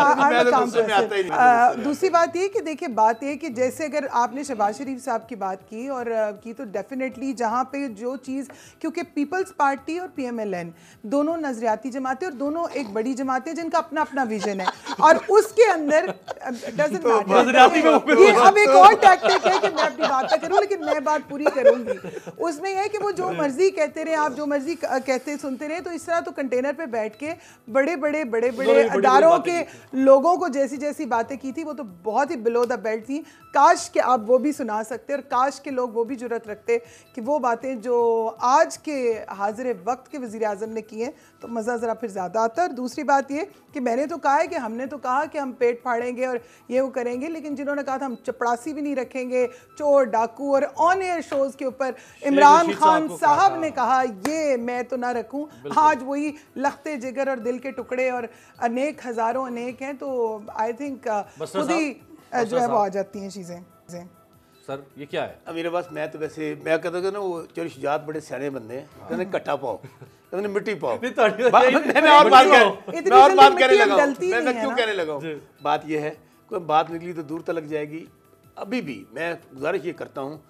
Speaker 3: दूसरी बात ये कि देखिए बात ये कि जैसे अगर आपने शहबाज शरीफ साहब की बात की और की, तो डेफिनेटली जहाँ पे जो चीज़, क्योंकि पीपल्स पार्टी और PMLN दोनों नजरियाती जमातें और दोनों एक बड़ी जमातें जिनका अपना अपना विजन है, और उसके अंदर डजंट मैटर। ये अब एक और टैक्टिक है कि मैं अपनी बात करूं, लेकिन मैं बात पूरी करूंगी। उसमें यह है कि वो जो मर्जी कहते रहे, आप जो मर्जी कहते सुनते रहे, तो इस तरह तो कंटेनर पे बैठ के बड़े बड़े अदारों के लोगों को जैसी जैसी बातें की थी वो तो बहुत ही बिलो द बेल्ट थी। काश कि आप वो भी सुना सकते और काश के लोग वो भी जुर्रत रखते कि वो बातें जो आज के हाजिर वक्त के वज़ीर आज़म ने की हैं, तो मज़ा ज़रा फिर ज़्यादा आता है। और दूसरी बात ये कि मैंने तो कहा है कि हमने तो कहा कि हम पेट फाड़ेंगे और ये वो करेंगे, लेकिन जिन्होंने कहा था हम चपड़ासी भी नहीं रखेंगे, चोर डाकू, और ऑन एयर शोज़ के ऊपर इमरान खान साहब ने कहा ये मैं तो ना रखूं, आज वही लखते जिगर और दिल के टुकड़े और अनेक हज़ारों अनेक हैं, तो आई थिंक खुद ही जो है वो आ जाती हैं चीज़ें।
Speaker 2: सर ये क्या है?
Speaker 6: अमीर अब्बास, मैं तो वैसे मैं कहता था ना, वो चोरी शुजात बड़े सियाने बंदे हैं, कहते कट्टा पाओ, कहते मिट्टी पाओ। मैं और बात कहने लगा, मैं क्यों कहने लगा? बात ये है, कोई बात निकली तो दूर तक लग जाएगी। अभी भी मैं गुजारिश ये करता हूँ,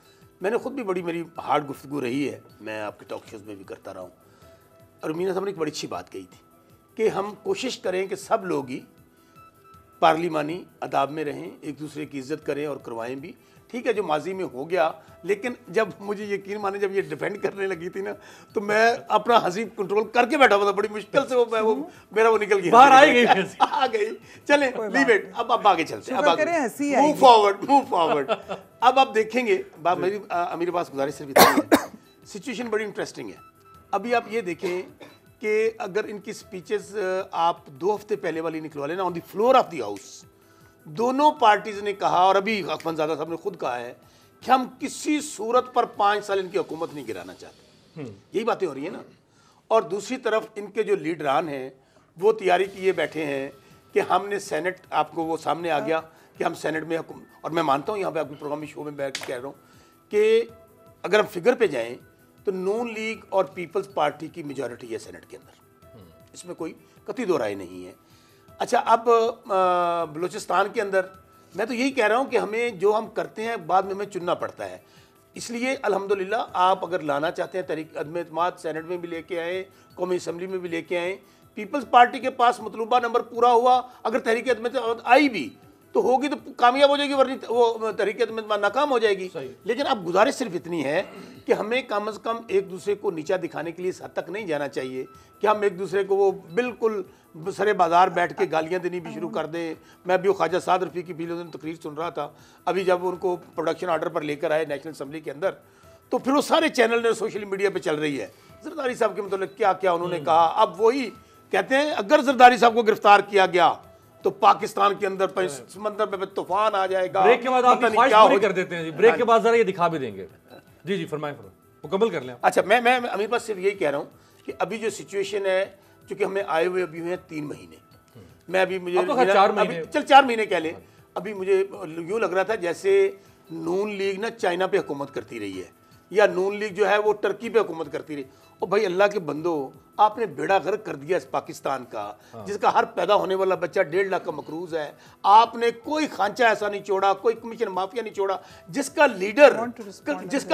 Speaker 6: मैंने खुद भी बड़ी मेरी हार्ड गुफ्तगू रही है, मैं आपके टॉक शोज़ में भी करता रहा हूँ, और मीना साहब ने एक बड़ी अच्छी बात कही थी कि हम कोशिश करें कि सब लोग ही पार्लिमानी अदाब में रहें, एक दूसरे की इज्जत करें और करवाएं भी। ठीक है, जो माजी में हो गया, लेकिन जब मुझे यकीन माने जब ये डिफेंड करने लगी थी ना, तो मैं अपना हंसी कंट्रोल करके बैठा हुआ था, बड़ी मुश्किल से वो मेरा वो निकल गया,
Speaker 2: बाहर
Speaker 6: आ गई। चलें, लीव इट, अब आगे चलते हैं, अब मूव फॉरवर्ड। अब आप देखेंगे, मेरी अमीर पास गुजारिश सिर्फ सिचुएशन बड़ी इंटरेस्टिंग है। अभी आप ये देखें कि अगर इनकी स्पीचेस आप 2 हफ्ते पहले वाली निकलवा लेना, on the floor of the house दोनों पार्टीज ने कहा, और अभी अखुनज़ादा साहब ने खुद कहा है कि हम किसी सूरत पर 5 साल इनकी हुकूमत नहीं गिराना चाहते। यही बातें हो रही है ना। और दूसरी तरफ इनके जो लीडरान हैं वो तैयारी किए बैठे हैं कि हमने सेनेट, आपको वो सामने आ गया कि हम सेनेट में, और मैं मानता हूँ यहाँ पे आपके प्रोग्रामी शो में बैठ के कह रहा हूँ कि अगर हम फिगर पे जाएं तो नून लीग और पीपल्स पार्टी की मेजॉरिटी है सेनेट के अंदर, इसमें कोई कतई दो राय नहीं है। अच्छा, अब बलूचिस्तान के अंदर मैं तो यही कह रहा हूँ कि हमें जो हम करते हैं बाद में हमें चुनना पड़ता है। इसलिए अल्हम्दुलिल्लाह आप अगर लाना चाहते हैं तहरीक अदम-ए-इत्तेमाद सेनेट में भी लेके आए, कौमी असम्बली में भी लेके आए, पीपल्स पार्टी के पास मतलूबा नंबर पूरा हुआ, अगर तहरीक अदम-ए-इत्तेमाद आई भी तो होगी तो कामयाब हो जाएगी, वरना वो तहरीक अदम-ए-इत्तेमाद नाकाम हो जाएगी। लेकिन अब गुजारिश सिर्फ इतनी है कि हमें कम से कम एक दूसरे को नीचा दिखाने के लिए इस हद तक नहीं जाना चाहिए कि हम एक दूसरे को वो बिल्कुल सरे बाजार बैठ के गालियां देनी भी शुरू कर दें। मैं अभी ख्वाजा साद रफ़ी की भी तकरीर सुन रहा था, अभी जब उनको प्रोडक्शन ऑर्डर पर लेकर आए नेशनल असम्बली के अंदर, तो फिर वो सारे चैनल ने सोशल मीडिया पे चल रही है जरदारी साहब के मतलब क्या क्या उन्होंने कहा। अब वही कहते हैं अगर जरदारी साहब को गिरफ्तार किया गया तो पाकिस्तान के अंदर समंदर में तूफान आ जाएगा।
Speaker 2: ब्रेक के बाद आप ख्वाहिश पूरी कर देते हैं जी, ब्रेक के बाद जरा ये दिखा भी देंगे। जी जी फरमाएं, मुकम्मल कर लें।
Speaker 6: अच्छा, मैं अमीर पास सिर्फ यही कह रहा हूँ कि अभी जो सिचुएशन है, चूंकि हमें आए हुए अभी हुए हैं 3 महीने, मैं अभी मुझे
Speaker 2: तो 4 महीने,
Speaker 6: चल 4 महीने कह लें, अभी मुझे यूँ लग रहा था जैसे नून लीग ना चाइना पे हुकूमत करती रही है या नून लीग जो है वो टर्की पे हुकूमत करती रही। और भाई अल्लाह के बंदो, आपने बेड़ा गर्क कर दिया इस पाकिस्तान का, जिसका हर पैदा होने वाला बच्चा 1.5 लाख का मकरूज है। आपने कोई खांचा ऐसा नहीं छोड़ा, कोई कमीशन माफिया नहीं छोड़ा जिसका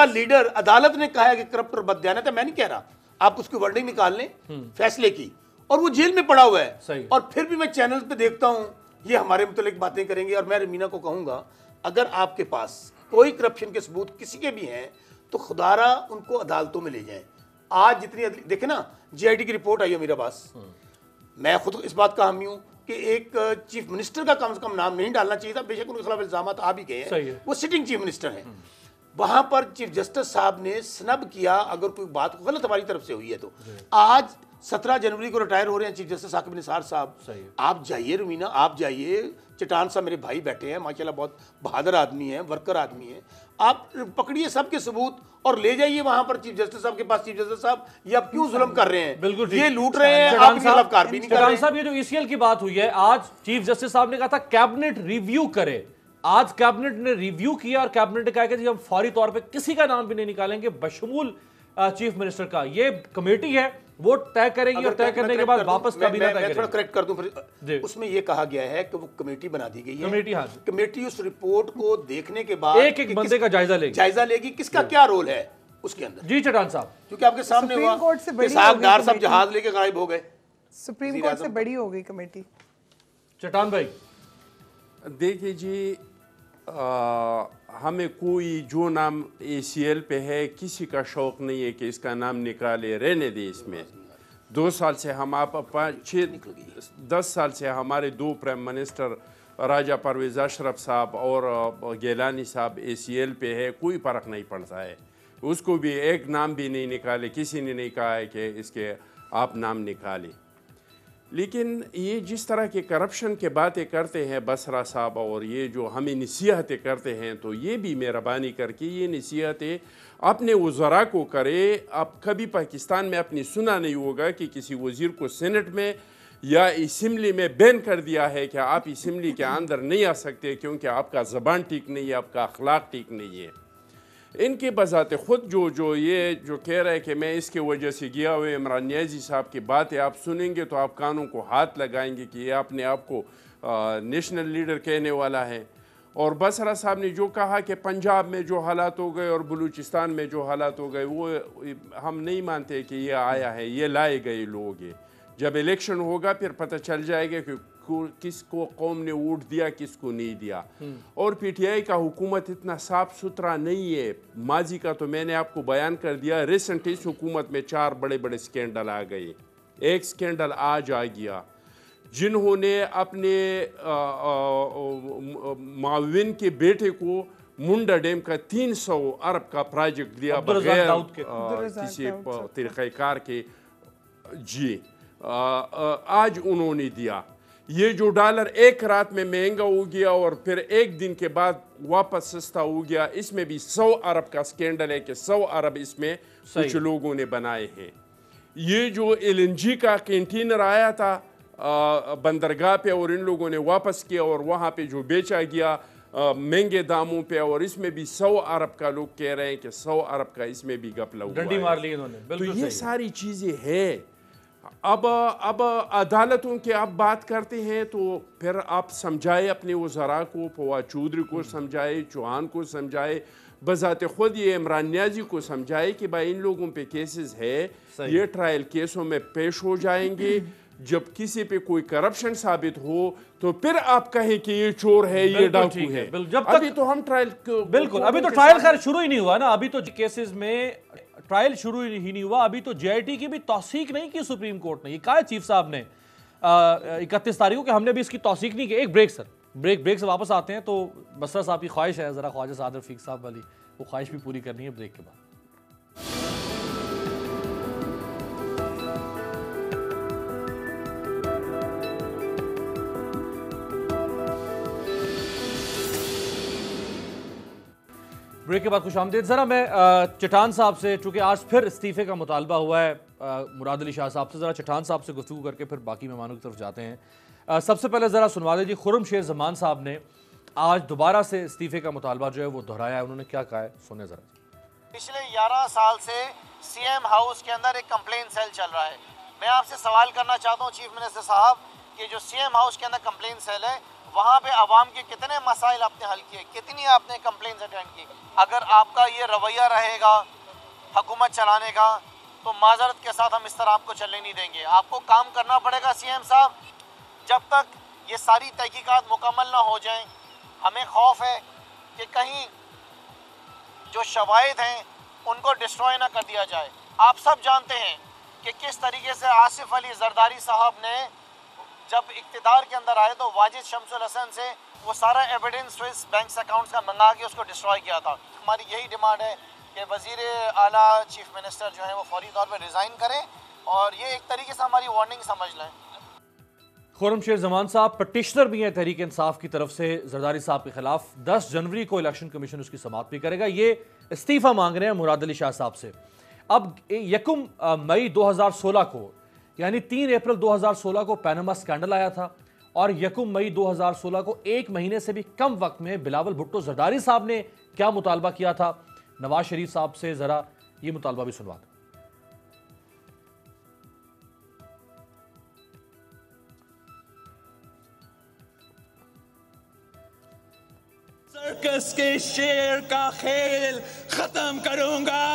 Speaker 6: लीडर अदालत ने कहा है कि करप्ट और बददियानत है। मैं नहीं कह रहा, आप उसकी वर्डिंग निकाल लें फैसले की, और वो जेल में पड़ा हुआ है। और फिर भी मैं चैनल पे देखता हूँ ये हमारे मुतल्लिक बातें करेंगे। और मैं रमीना को कहूँगा, अगर आपके पास कोई करप्शन के सबूत किसी के भी हैं तो खुदारा उनको अदालतों में ले जाएं। आज जितनी देखे ना, GIT की रिपोर्ट आई है मेरे पास, मैं खुद इस बात का हामी हूँ कि एक चीफ मिनिस्टर का कम से कम नाम नहीं डालना चाहिए था। बेशक उनके खिलाफ इल्जाम आ भी गए हैं, वो सिटिंग चीफ मिनिस्टर हैं। वहां पर चीफ जस्टिस साहब ने स्नब किया, अगर कोई बात गलत हमारी तरफ से हुई है तो। आज 17 जनवरी को रिटायर हो रहे हैं चीफ जस्टिस साकिब निसार साहब। आप जाइए रमीना, आप जाइए, चटान साहब मेरे भाई बैठे हैं माशाल्लाह, बहुत बहादुर आदमी हैं, वर्कर आदमी हैं। आप पकड़िए सबके सबूत और ले जाइए वहां पर चीफ जस्टिस साहब के पास। चीफ जस्टिस साहब ये आप क्यों जुल्म कर रहे हैं,
Speaker 2: बिल्कुल
Speaker 6: ये लूट रहे हैं, आप इनके खिलाफ कार्रवाई नहीं कर रहे हैं।
Speaker 2: साहब, ये जो ECL की बात हुई है, आज चीफ जस्टिस साहब ने कहा था कैबिनेट रिव्यू करे। आज कैबिनेट ने रिव्यू किया और कैबिनेट ने कहा कि हम फौरी तौर पे किसी का नाम भी नहीं निकालेंगे बशमूल चीफ मिनिस्टर का। ये कमेटी है, वो तय करेगी और तय करने के बाद वापस काबीना तय करेगी।
Speaker 6: मैं थोड़ा करेक्ट कर दूं फिर, उसमें ये कहा गया है कि वो कमेटी बना दी गई है।
Speaker 2: कमेटी, हाँ,
Speaker 6: कमेटी उस रिपोर्ट को देखने के बाद
Speaker 2: एक एक बंदे का जायजा लेगी
Speaker 6: किसका क्या रोल है उसके अंदर।
Speaker 2: जी चटान साहब,
Speaker 6: क्योंकि आपके सामने हुआ डार साहब जहाज लेके गायब हो गए,
Speaker 3: सुप्रीम कोर्ट से बड़ी हो गई कमेटी।
Speaker 2: चटान भाई
Speaker 5: देखिए जी, हमें कोई जो नाम ACL पे है किसी का शौक़ नहीं है कि इसका नाम निकाले, रहने दे इसमें। 2 साल से हम 10 साल से हमारे 2 प्राइम मिनिस्टर राजा परवेज़ अशरफ साहब और गिलानी साहब ACL पे है, कोई फ़र्क नहीं पड़ता है। उसको भी एक नाम भी नहीं निकाले, किसी ने नहीं कहा है कि इसके आप नाम निकालें। लेकिन ये जिस तरह के करप्शन के बातें करते हैं बसरा साहब, और ये जो हमें नसीहतें करते हैं, तो ये भी मेहरबानी करके ये नसीहतें अपने वज़रा को करे। अब कभी पाकिस्तान में अपनी सुना नहीं होगा कि किसी वज़ीर को सेनेट में या असम्बली में बैन कर दिया है कि आप असम्बली के अंदर नहीं आ सकते क्योंकि आपका ज़बान ठीक नहीं है, आपका अखलाक ठीक नहीं है। इनके बजाते ख़ुद जो ये जो कह रहे हैं कि मैं इसके वजह से गया हुए इमरान नियाज़ी साहब की बातें आप सुनेंगे तो आप कानों को हाथ लगाएंगे कि ये अपने आप को नेशनल लीडर कहने वाला है। और बसरा साहब ने जो कहा कि पंजाब में जो हालात हो गए और बलूचिस्तान में जो हालात हो गए, वो हम नहीं मानते कि ये आया है, ये लाए गए लोग हैं। जब इलेक्शन होगा फिर पता चल जाएगा कि किसको कौम ने वोट दिया, किसको नहीं दिया। और PTI का हुकूमत इतना साफ सुथरा नहीं है। माजी का तो मैंने आपको बयान कर दिया। रिसेंट इस हुकूमत में 4 बड़े बड़े स्कैंडल आ गए। एक स्कैंडल आज आ गया, जिन्होंने अपने माविन के बेटे को मुंडा डैम का 300 अरब का प्रोजेक्ट दिया बगैर किसी तरीक़ाकार के। जी आज उन्होंने दिया। ये जो डॉलर एक रात में महंगा हो गया और फिर एक दिन के बाद वापस सस्ता हो गया, इसमें भी 100 अरब का स्कैंडल है कि 100 अरब इसमें कुछ लोगों ने बनाए हैं। ये जो LNG का कंटेनर आया था बंदरगाह पे और इन लोगों ने वापस किया और वहाँ पे जो बेचा गया महंगे दामों पे, और इसमें भी 100 अरब का लोग कह रहे हैं कि 100 अरब का इसमें भी गप लगा
Speaker 2: डंडी मार ली इन्होंने।
Speaker 5: तो ये सारी चीज़ें हैं। अब अदालतों की आप बात करते हैं तो फिर आप समझाए अपने वज़रा को, फवाद चौधरी को समझाए, चौहान को समझाए, बजाते खुद ये इमरान नियाजी को समझाए कि भाई इन लोगों पे केसेस है, ये ट्रायल केसों में पेश हो जाएंगे, जब किसी पे कोई करप्शन साबित हो तो फिर आप कहें कि ये चोर है, ये डाकू है।
Speaker 2: जब
Speaker 5: अभी तो हम ट्रायल
Speaker 2: बिल्कुल, अभी तो ट्रायल खैर शुरू ही नहीं हुआ ना, अभी तो केसेस में ट्रायल शुरू ही नहीं हुआ। अभी तो जेआईटी की भी तौसीक नहीं की सुप्रीम कोर्ट ने। ये कहा है चीफ साहब ने 31 तारीख को कि हमने भी इसकी तौसीक नहीं की। एक ब्रेक सर, ब्रेक से वापस आते हैं। तो बसरा साहब की ख्वाहिश है ज़रा ख्वाजा सादर फीक साहब वाली, वो ख्वाहिश भी पूरी करनी है ब्रेक के बाद। ब्रेक के बाद खुश आमदीद। ज़रा मैं चट्टान साहब से, चूँकि आज फिर इस्तीफ़े का मुतालबा हुआ है मुराद अली शाह साहब से, ज़रा चट्टान साहब से गुफ्तगू करके फिर बाकी मेहमानों की तरफ जाते हैं। सबसे पहले ज़रा सुनवा दीजिए, खुर्रम शेर ज़मान साहब ने आज दोबारा से इस्तीफ़े का मुतालबा जो है वो दोहराया है। उन्होंने क्या कहा है, सुने ज़रा।
Speaker 9: पिछले 11 साल से सीएम हाउस के अंदर एक कंप्लेन सेल चल रहा है। मैं आपसे सवाल करना चाहता हूँ चीफ मिनिस्टर साहब कि जो सीएम हाउस के अंदर कंप्लेन सेल है, वहाँ पे आवाम के कितने मसाइल आपने हल किए, कितनी आपने कंप्लेंट्स अटेंड की? अगर आपका ये रवैया रहेगा हुकूमत चलाने का तो माजरत के साथ हम इस तरह आपको चलने नहीं देंगे। आपको काम करना पड़ेगा सीएम साहब, जब तक ये सारी तहकीकात मुकम्मल ना हो जाएं। हमें खौफ है कि कहीं जो शवाहिद हैं उनको डिस्ट्रॉय ना कर दिया जाए। आप सब जानते हैं कि किस तरीके से आसिफ अली जरदारी साहब ने जब इक़्तिदार के अंदर आए तो वाजिद शमसुल हसन से वो सारा एविडेंस स्विस बैंक अकाउंट्स का मंगा के उसको डिस्ट्रॉय किया था। हमारी यही डिमांड है कि वज़ीर आला चीफ मिनिस्टर जो है वो फौरी तौर पर रिज़ाइन करें और ये एक तरीके से हमारी वार्निंग समझ लें।
Speaker 2: खुर्रम शेर ज़मान साहब पटिशनर भी हैं तहरीक इंसाफ की तरफ से जरदारी साहब के खिलाफ। 10 जनवरी को इलेक्शन कमीशन उसकी समाअत भी करेगा। ये इस्तीफ़ा मांग रहे हैं मुराद अली शाह साहब से। अब 1 मई 2016 को यानी 3 अप्रैल 2016 को पैनामा स्कैंडल आया था और 1 मई 2016 को 1 महीने से भी कम वक्त में बिलावल भुट्टो जरदारी साहब ने क्या मुतालबा किया था, नवाज शरीफ साहब से जरा ये मुतालबा भी सुनवा दें।
Speaker 10: सर्कस के शेर का खेल खत्म करूंगा।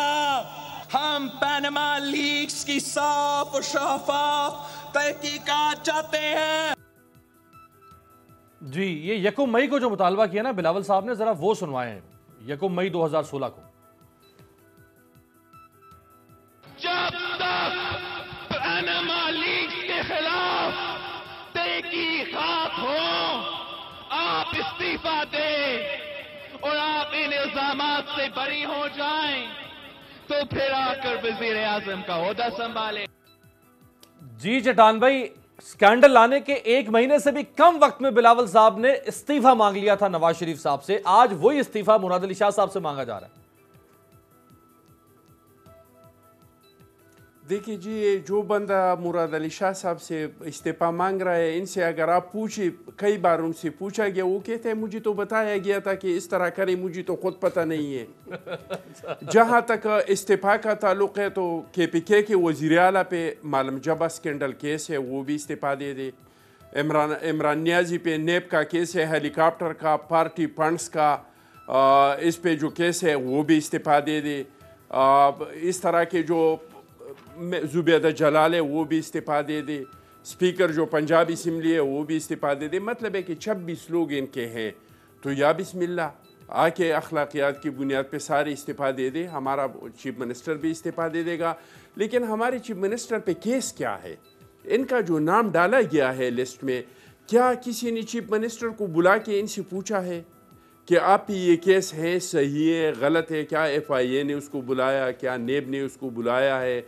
Speaker 10: हम पैनामा लीक्स की साफ और शफाफ तहकीकात चाहते हैं।
Speaker 2: जी, ये 1 मई को जो मुतालबा किया ना बिलावल साहब ने, जरा वो सुनवाए हैं। 1 मई 2016 को
Speaker 10: जब तक पैनामा लीक्स के खिलाफ तहकीकात हो, आप इस्तीफा दें और आप इन इल्जामात से बरी हो जाएं तो फिर आकर वजीर आजम का ओहदा संभाले। जी
Speaker 2: चट्टान भाई, स्कैंडल लाने के 1 महीने से भी कम वक्त में बिलावल साहब ने इस्तीफा मांग लिया था नवाज शरीफ साहब से। आज वही इस्तीफा मुराद अली शाह साहब से मांगा जा रहा है।
Speaker 5: देखिए जी, ये जो बंदा मुराद अली शाह साहब से इस्तीफा मांग रहा है, इनसे अगर आप पूछे, कई बार उनसे पूछा गया, वो कहते हैं मुझे तो बताया गया था कि इस तरह करें, मुझे तो खुद पता नहीं है। जहाँ तक इस्तीफा का ताल्लुक़ है तो KPK के वज़ीर आला पे मालूम जबा स्कैंडल केस है, वो भी इस्तीफा दे दे। इमरान नियाजी पे नेब का केस है, हेलीकॉप्टर का, पार्टी फंड्स का, इस पे जो केस है वो भी इस्तीफा दे दे। इस तरह के जो जुबैदा जलाल है वो भी इस्तीफा दे दे। स्पीकर जो पंजाब असम्बली है वो भी इस्तीफा दे दे। मतलब है कि 26 लोग इनके हैं, तो या बिस्मिल्लाह आके अखलाकियात की बुनियाद पे सारे इस्तीफा दे दे। हमारा चीफ मिनिस्टर भी इस्तीफा दे देगा। लेकिन हमारे चीफ मिनिस्टर पे केस क्या है? इनका जो नाम डाला गया है लिस्ट में, क्या किसी ने चीफ मिनिस्टर को बुला के इनसे पूछा है कि आप ये केस है, सही है, गलत है? क्या FIA ने उसको बुलाया? क्या नेब ने उसको बुलाया है?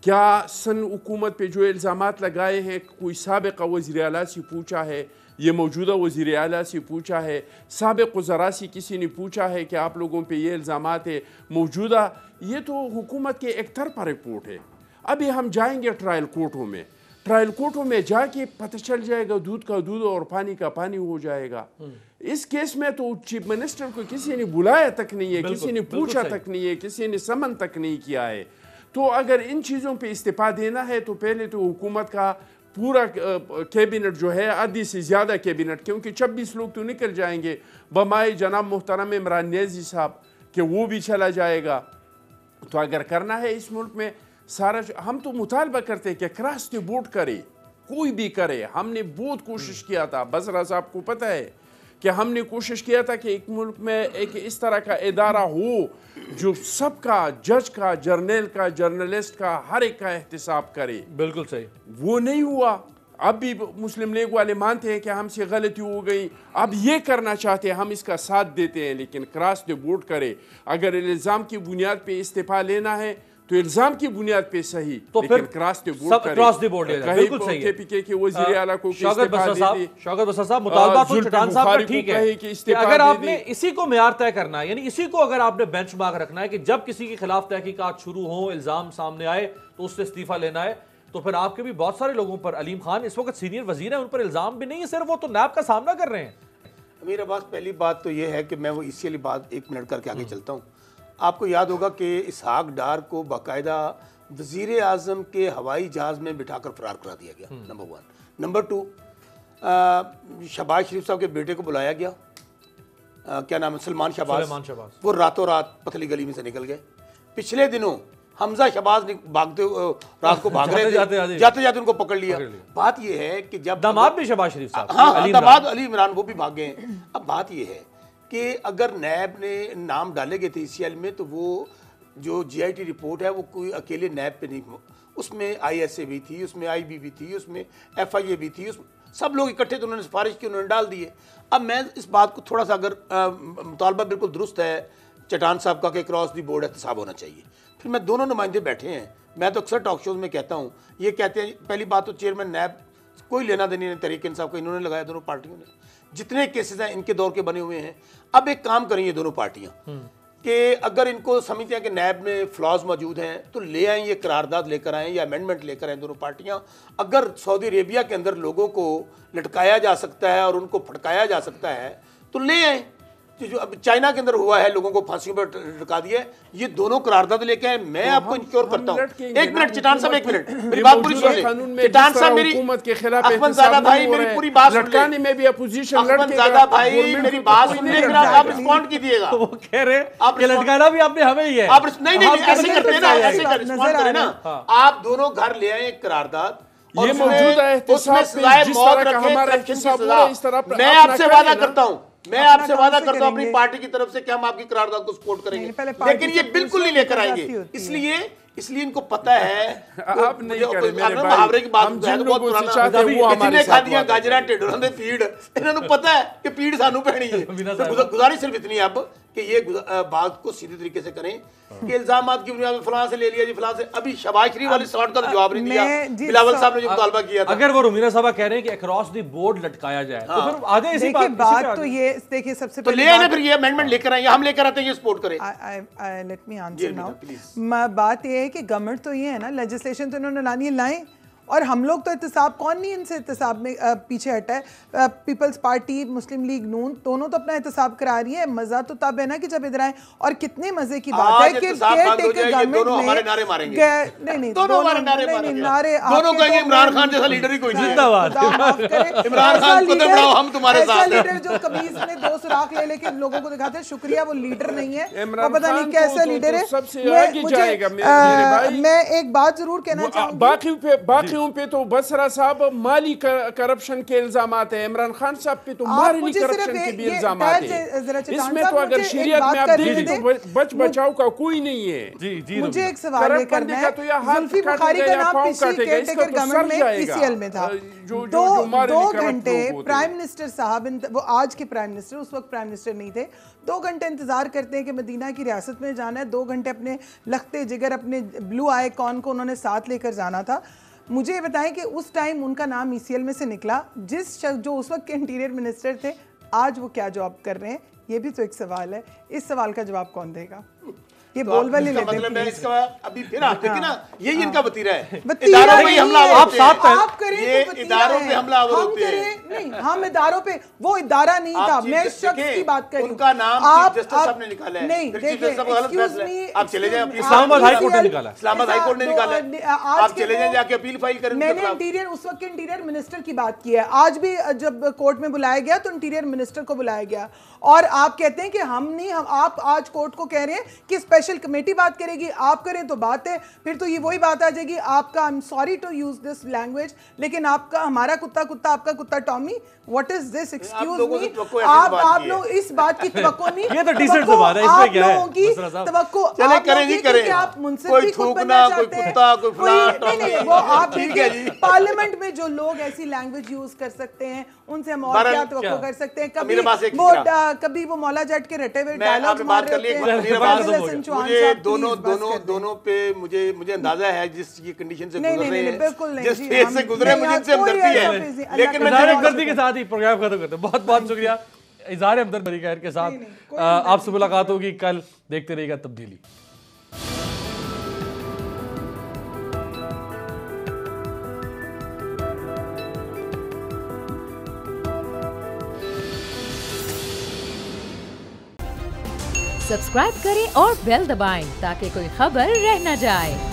Speaker 5: क्या सन हुकूमत पे जो इल्ज़ामात लगाए हैं कोई साबिक़ वज़ीर आला से पूछा है? ये मौजूदा वज़ीर आला से पूछा है? साबिक़ वज़रा से किसी ने पूछा है कि आप लोगों पे ये इल्ज़ामात है मौजूदा? ये तो हुकूमत के एक तरफा रिपोर्ट है। अभी हम जाएंगे ट्रायल कोर्टों में। ट्रायल कोर्टों में जाके पता चल जाएगा, दूध का दूध और पानी का पानी हो जाएगा। इस केस में तो चीफ मिनिस्टर को किसी ने बुलाया तक नहीं है, किसी ने पूछा तक नहीं है, किसी ने समन तक नहीं किया है। तो अगर इन चीज़ों पे इस्तीफा देना है तो पहले तो हुकूमत का पूरा कैबिनेट जो है, आधी से ज़्यादा कैबिनेट, क्योंकि 26 लोग तो निकल जाएंगे बमाए जनाब मोहतरम इमरान नियाज़ी साहब कि वो भी चला जाएगा। तो अगर करना है इस मुल्क में सारा, हम तो मुतालबा करते हैं कि क्रॉस द बोर्ड करे, कोई भी करे। हमने बहुत कोशिश किया था, बसरा साहब को पता है कि हमने कोशिश किया था कि एक मुल्क में एक इस तरह का इदारा हो जो सबका, जज का, जर्नल का, जर्नलिस्ट का, हर एक का एहतिसाब करे।
Speaker 2: बिल्कुल सही, वो
Speaker 5: नहीं हुआ। अब भी मुस्लिम लीग वाले मानते हैं कि हमसे गलती हो गई, अब ये करना चाहते हैं, हम इसका साथ देते हैं, लेकिन क्रॉस द बोर्ड करे। अगर इल्ज़ाम की बुनियाद पे इस्तीफा लेना है तो इल्जाम की बुनियाद पे सही, तो लेकिन क्रॉस द बोर्ड करे।
Speaker 2: क्रॉस द बोर्ड है, बिल्कुल सही है।
Speaker 5: केपीके के वज़ीर आला को
Speaker 2: शौकत बसर साहब, मुतालबा तो चट्टान साहब का ठीक है कि अगर आपने इसी को मेयार तय करना है, यानी इसी को अगर आपने बेंचमार्क रखना है कि जब किसी के खिलाफ तहकीकात शुरू हो, इल्जाम सामने आए तो उससे इस्तीफा लेना है, तो फिर आपके भी बहुत सारे लोगों पर, अलीम खान इस वक्त सीनियर वजीर है, उन पर इल्जाम भी नहीं है, सिर्फ वो तो नैब का सामना कर रहे हैं।
Speaker 6: अमीर अब्बास, पहली बात तो ये है कि मैं वो इसी वाली बात 1 मिनट करके आगे चलता हूँ। आपको याद होगा कि इसहाक डार को बाकायदा वज़ीर आज़म के हवाई जहाज़ में बिठाकर फरार करा दिया गया, नंबर 1। नंबर 2, शहबाज शरीफ साहब के बेटे को बुलाया गया, क्या नाम है, सलमान शहबाज, वो रातों रात पतली गली में से निकल गए। पिछले दिनों हमजा शहबाज भागते रात को भाग रहे थे, जाते जाते उनको पकड़ लिया। बात यह है कि जब
Speaker 2: दामाद भी शहबाज शरीफ साहब,
Speaker 6: हाँ, दामाद अली इमरान, वो भी भाग गए। अब बात यह है कि अगर नैब ने नाम डाले गए थे ECL में, तो वो जो GIT रिपोर्ट है वो कोई अकेले नैब पे नहीं, उसमें ISA भी थी, उसमें IB भी थी, उसमें FIA भी थी, सब लोग इकट्ठे तो उन्होंने सिफारिश की, उन्होंने डाल दिए। अब मैं इस बात को थोड़ा सा, अगर मुतालबा बिल्कुल दुरुस्त है चट्टान साहब का कि क्रॉस दी बोर्ड एहतसाब होना चाहिए, फिर मैं दोनों नुमाइंदे बैठे हैं, मैं तो अक्सर टॉक शोज में कहता हूँ, ये कहते हैं पहली बात तो चेयरमैन नैब कोई लेना देनी नहीं तहरीक इंसाफ का, इन्होंने लगाया दोनों पार्टियों ने, जितने केसेस हैं इनके दौर के बने हुए हैं। अब एक काम करेंगे दोनों पार्टियां कि अगर इनको समझते हैं कि नैब में फ्लॉज मौजूद हैं तो ले आएं, ये करारदाद लेकर आएं या अमेंडमेंट लेकर आएं दोनों पार्टियां। अगर सऊदी अरेबिया के अंदर लोगों को लटकाया जा सकता है और उनको फटकाया जा सकता है तो ले आएं। जो अब चाइना के अंदर हुआ है, लोगों को फांसियों पर लटका दिया, ये दोनों करारदाद लेके आए। मैं आपको इंश्योर करता हूँ, 1 मिनट चट्टान साहब, 1 मिनट मेरी बात पूरी सुनिए। चट्टान साहब मेरी, अहमदजादा भाई मेरी पूरी बात सुन ले,
Speaker 5: में भी अपोजिशन
Speaker 6: अहमदजादा भाई मेरी बात सुन ले, आप रिस्पॉन्ड कीजिएगा।
Speaker 2: वो कह रहे आप लटकाना भी आपने हमें ही है।
Speaker 6: आप नहीं ऐसे करते हैं ना, ऐसे रिस्पॉन्ड करें ना। आप दोनों घर ले आए करारदाद,
Speaker 5: ये मौजूदा एहतिसाब पे जिस तरह का हमारा एहतिसाब हो रहा है, इस तरह
Speaker 6: मैं आपसे वादा करता हूँ, मैं आपसे वादा करता हूँ अपनी पार्टी की तरफ से कि हम आपकी करारदाद को सपोर्ट करेंगे, लेकिन ये बिल्कुल नहीं लेकर आएंगे। इसलिए इनको पता है,
Speaker 5: आप नहीं करें मेरे भाई,
Speaker 6: मुहावरे की बात
Speaker 5: हम जिन लोगों से चाहते हैं वो हमारे साथ
Speaker 6: खादियां गाजरा टेढ़ों दे पीड़, इन्होंने पता है कि पीड़ सानू पैनी है। तो गुजारिश सिर्फ इतनी है अब कि ये बात को सीधे तरीके से करें कि इल्जामात की बुनियाद में फलां से ले लिया जी, फलां से। अभी शहबाज शरीफ वाले सवाल का जवाब नहीं दिया, बिलावल साहब ने जो मुतालबा किया था।
Speaker 2: अगर वो रुमीना साहब कह रहे हैं कि अक्रॉस द बोर्ड लटकाया जाए तो फिर आधे इसी
Speaker 3: बात तो ये देखिए, सबसे
Speaker 6: तो ले आए ना, फिर ये अमेंडमेंट लेकर आए, हम लेकर आते हैं, ये सपोर्ट करें।
Speaker 3: Let me answer now. बात ये है कि गवर्नमेंट तो ये है ना, लेजिस्लेशन तो इन्होंने लानी है, लाएं। और हम लोग तो एहतसाब, कौन नहीं इनसे एहतसाब में पीछे हटा है। पीपल्स पार्टी, मुस्लिम लीग नून दोनों तो अपना एहतसाब करा रही है। मजा तो तब है ना कि जब इधर आए, और कितने मजे की बात है कि केयरटेकर गवर्नमेंट में
Speaker 6: हमारे नारे मारेंगे,
Speaker 3: नहीं
Speaker 6: दोनों हमारे नारे मारेंगे, दोनों कहेंगे इमरान खान जैसा लीडर ही कोई नहीं है, इमरान खान को बढ़ाओ, हम तुम्हारे साथ हैं।
Speaker 3: लीडर जो कमीज में 2 सुराख ले लेके लोगों को दिखाते हैं, शुक्रिया, वो लीडर नहीं है, वो पता नहीं कैसा लीडर है। मैं एक बात जरूर कहना चाहूंगी,
Speaker 5: बाकियों पे तो बसरा साहब माली करप्शन के इल्जामात है, इमरान खान साहब पे तो माली करप्शन के भी इल्जामात है। इसमें तो अगर शरीयत में आप देखें तो बच बचाव का कोई नहीं है।
Speaker 3: जी जी, मुझे एक सवाल ये करना है, जुल्फी बुखारी का नाम पिछली केयरटेकर गवर्नमेंट में ECL में था। 2 घंटे प्राइम मिनिस्टर साहब, वो आज के प्राइम मिनिस्टर, उस वक्त प्राइम मिनिस्टर नहीं थे, 2 घंटे इंतजार करते हैं कि मदीना की रियासत में जाना है। 2 घंटे अपने लखते जिगर, अपने ब्लू आइकॉन को उन्होंने साथ लेकर जाना था। मुझे ये बताएं कि उस टाइम उनका नाम ECL में से निकला, जिस जो उस वक्त के इंटीरियर मिनिस्टर थे, आज वो क्या जॉब कर रहे हैं, ये भी तो एक सवाल है। इस सवाल का जवाब कौन देगा? ये
Speaker 6: तो
Speaker 3: बोल वाले
Speaker 6: मतलब मैं इसका अभी फिर आप देखिए ना, यही इनका वतीरा है।
Speaker 3: आप साथ हैं, करें
Speaker 6: ये
Speaker 3: तो
Speaker 6: इदारों पे हमलावर होते हैं।
Speaker 3: नहीं, हम इदारों पे, वो इदारा नहीं था, मैं शख्स की बात कर रही हूं।
Speaker 6: उनका नाम चीफ जस्टिस साहब ने निकाला है।
Speaker 3: नहीं, देखिए,
Speaker 6: आप चले जाए,
Speaker 2: इस्लामाबाद हाई कोर्ट ने निकाला,
Speaker 6: इस्लामाबाद हाई कोर्ट ने निकाला है, आप चले जाए जाके अपील फाइल करें।
Speaker 3: मैंने इंटीरियर, उस वक्त के इंटीरियर मिनिस्टर की बात की है। आज भी जब कोर्ट में बुलाया गया तो इंटीरियर मिनिस्टर को बुलाया गया, और आप कहते हैं कि हम नहीं, हम आप आज कोर्ट को कह रहे हैं कि स्पेशल कमेटी बात करेगी, आप करें तो बात है, फिर तो ये वही बात आ जाएगी आपका, I am sorry to use this language, लेकिन आपका हमारा कुत्ता कुत्ता, आपका कुत्ता Tommy, what is this, excuse me, आप लोग इस बात की तवक्को नहीं,
Speaker 2: ये तो डिसेंट से बात है, इसमें क्या है
Speaker 3: तवक्को,
Speaker 6: चले करें जी करें,
Speaker 3: आप मुनसिफ
Speaker 6: कोई
Speaker 3: भी खुद
Speaker 6: थूकना,
Speaker 3: बनना
Speaker 6: कोई
Speaker 3: चाहते हैं,
Speaker 6: कुत्ता, कोई फलाना,
Speaker 3: नहीं, वो आप देखिए पार्लियामेंट में जो लोग ऐसी लैंग्वेज यूज कर सकते हैं उनसे हम और क्या तवक्को कर सकते हैं। कभी वो मौला जट के रटे हुए डायलॉग्स मार रहे थे,
Speaker 6: मुझे दोनों पे मुझे अंदाजा है जिस ये कंडीशन से गुजर रहे हैं,
Speaker 3: बिल्कुल नहीं,
Speaker 6: जिस फेज से गुजरे, मुझे इनसे हमदर्दी है, लेकिन मैं
Speaker 2: हमदर्दी के साथ ही प्रोग्राम खत्म करते हैं। बहुत बहुत शुक्रिया इज़हार हमदर्द बरी खैर के साथ। आपसे मुलाकात होगी कल, देखते रहिएगा तब्दीली।
Speaker 1: सब्सक्राइब करें और बेल दबाएं ताकि कोई खबर रह न जाए।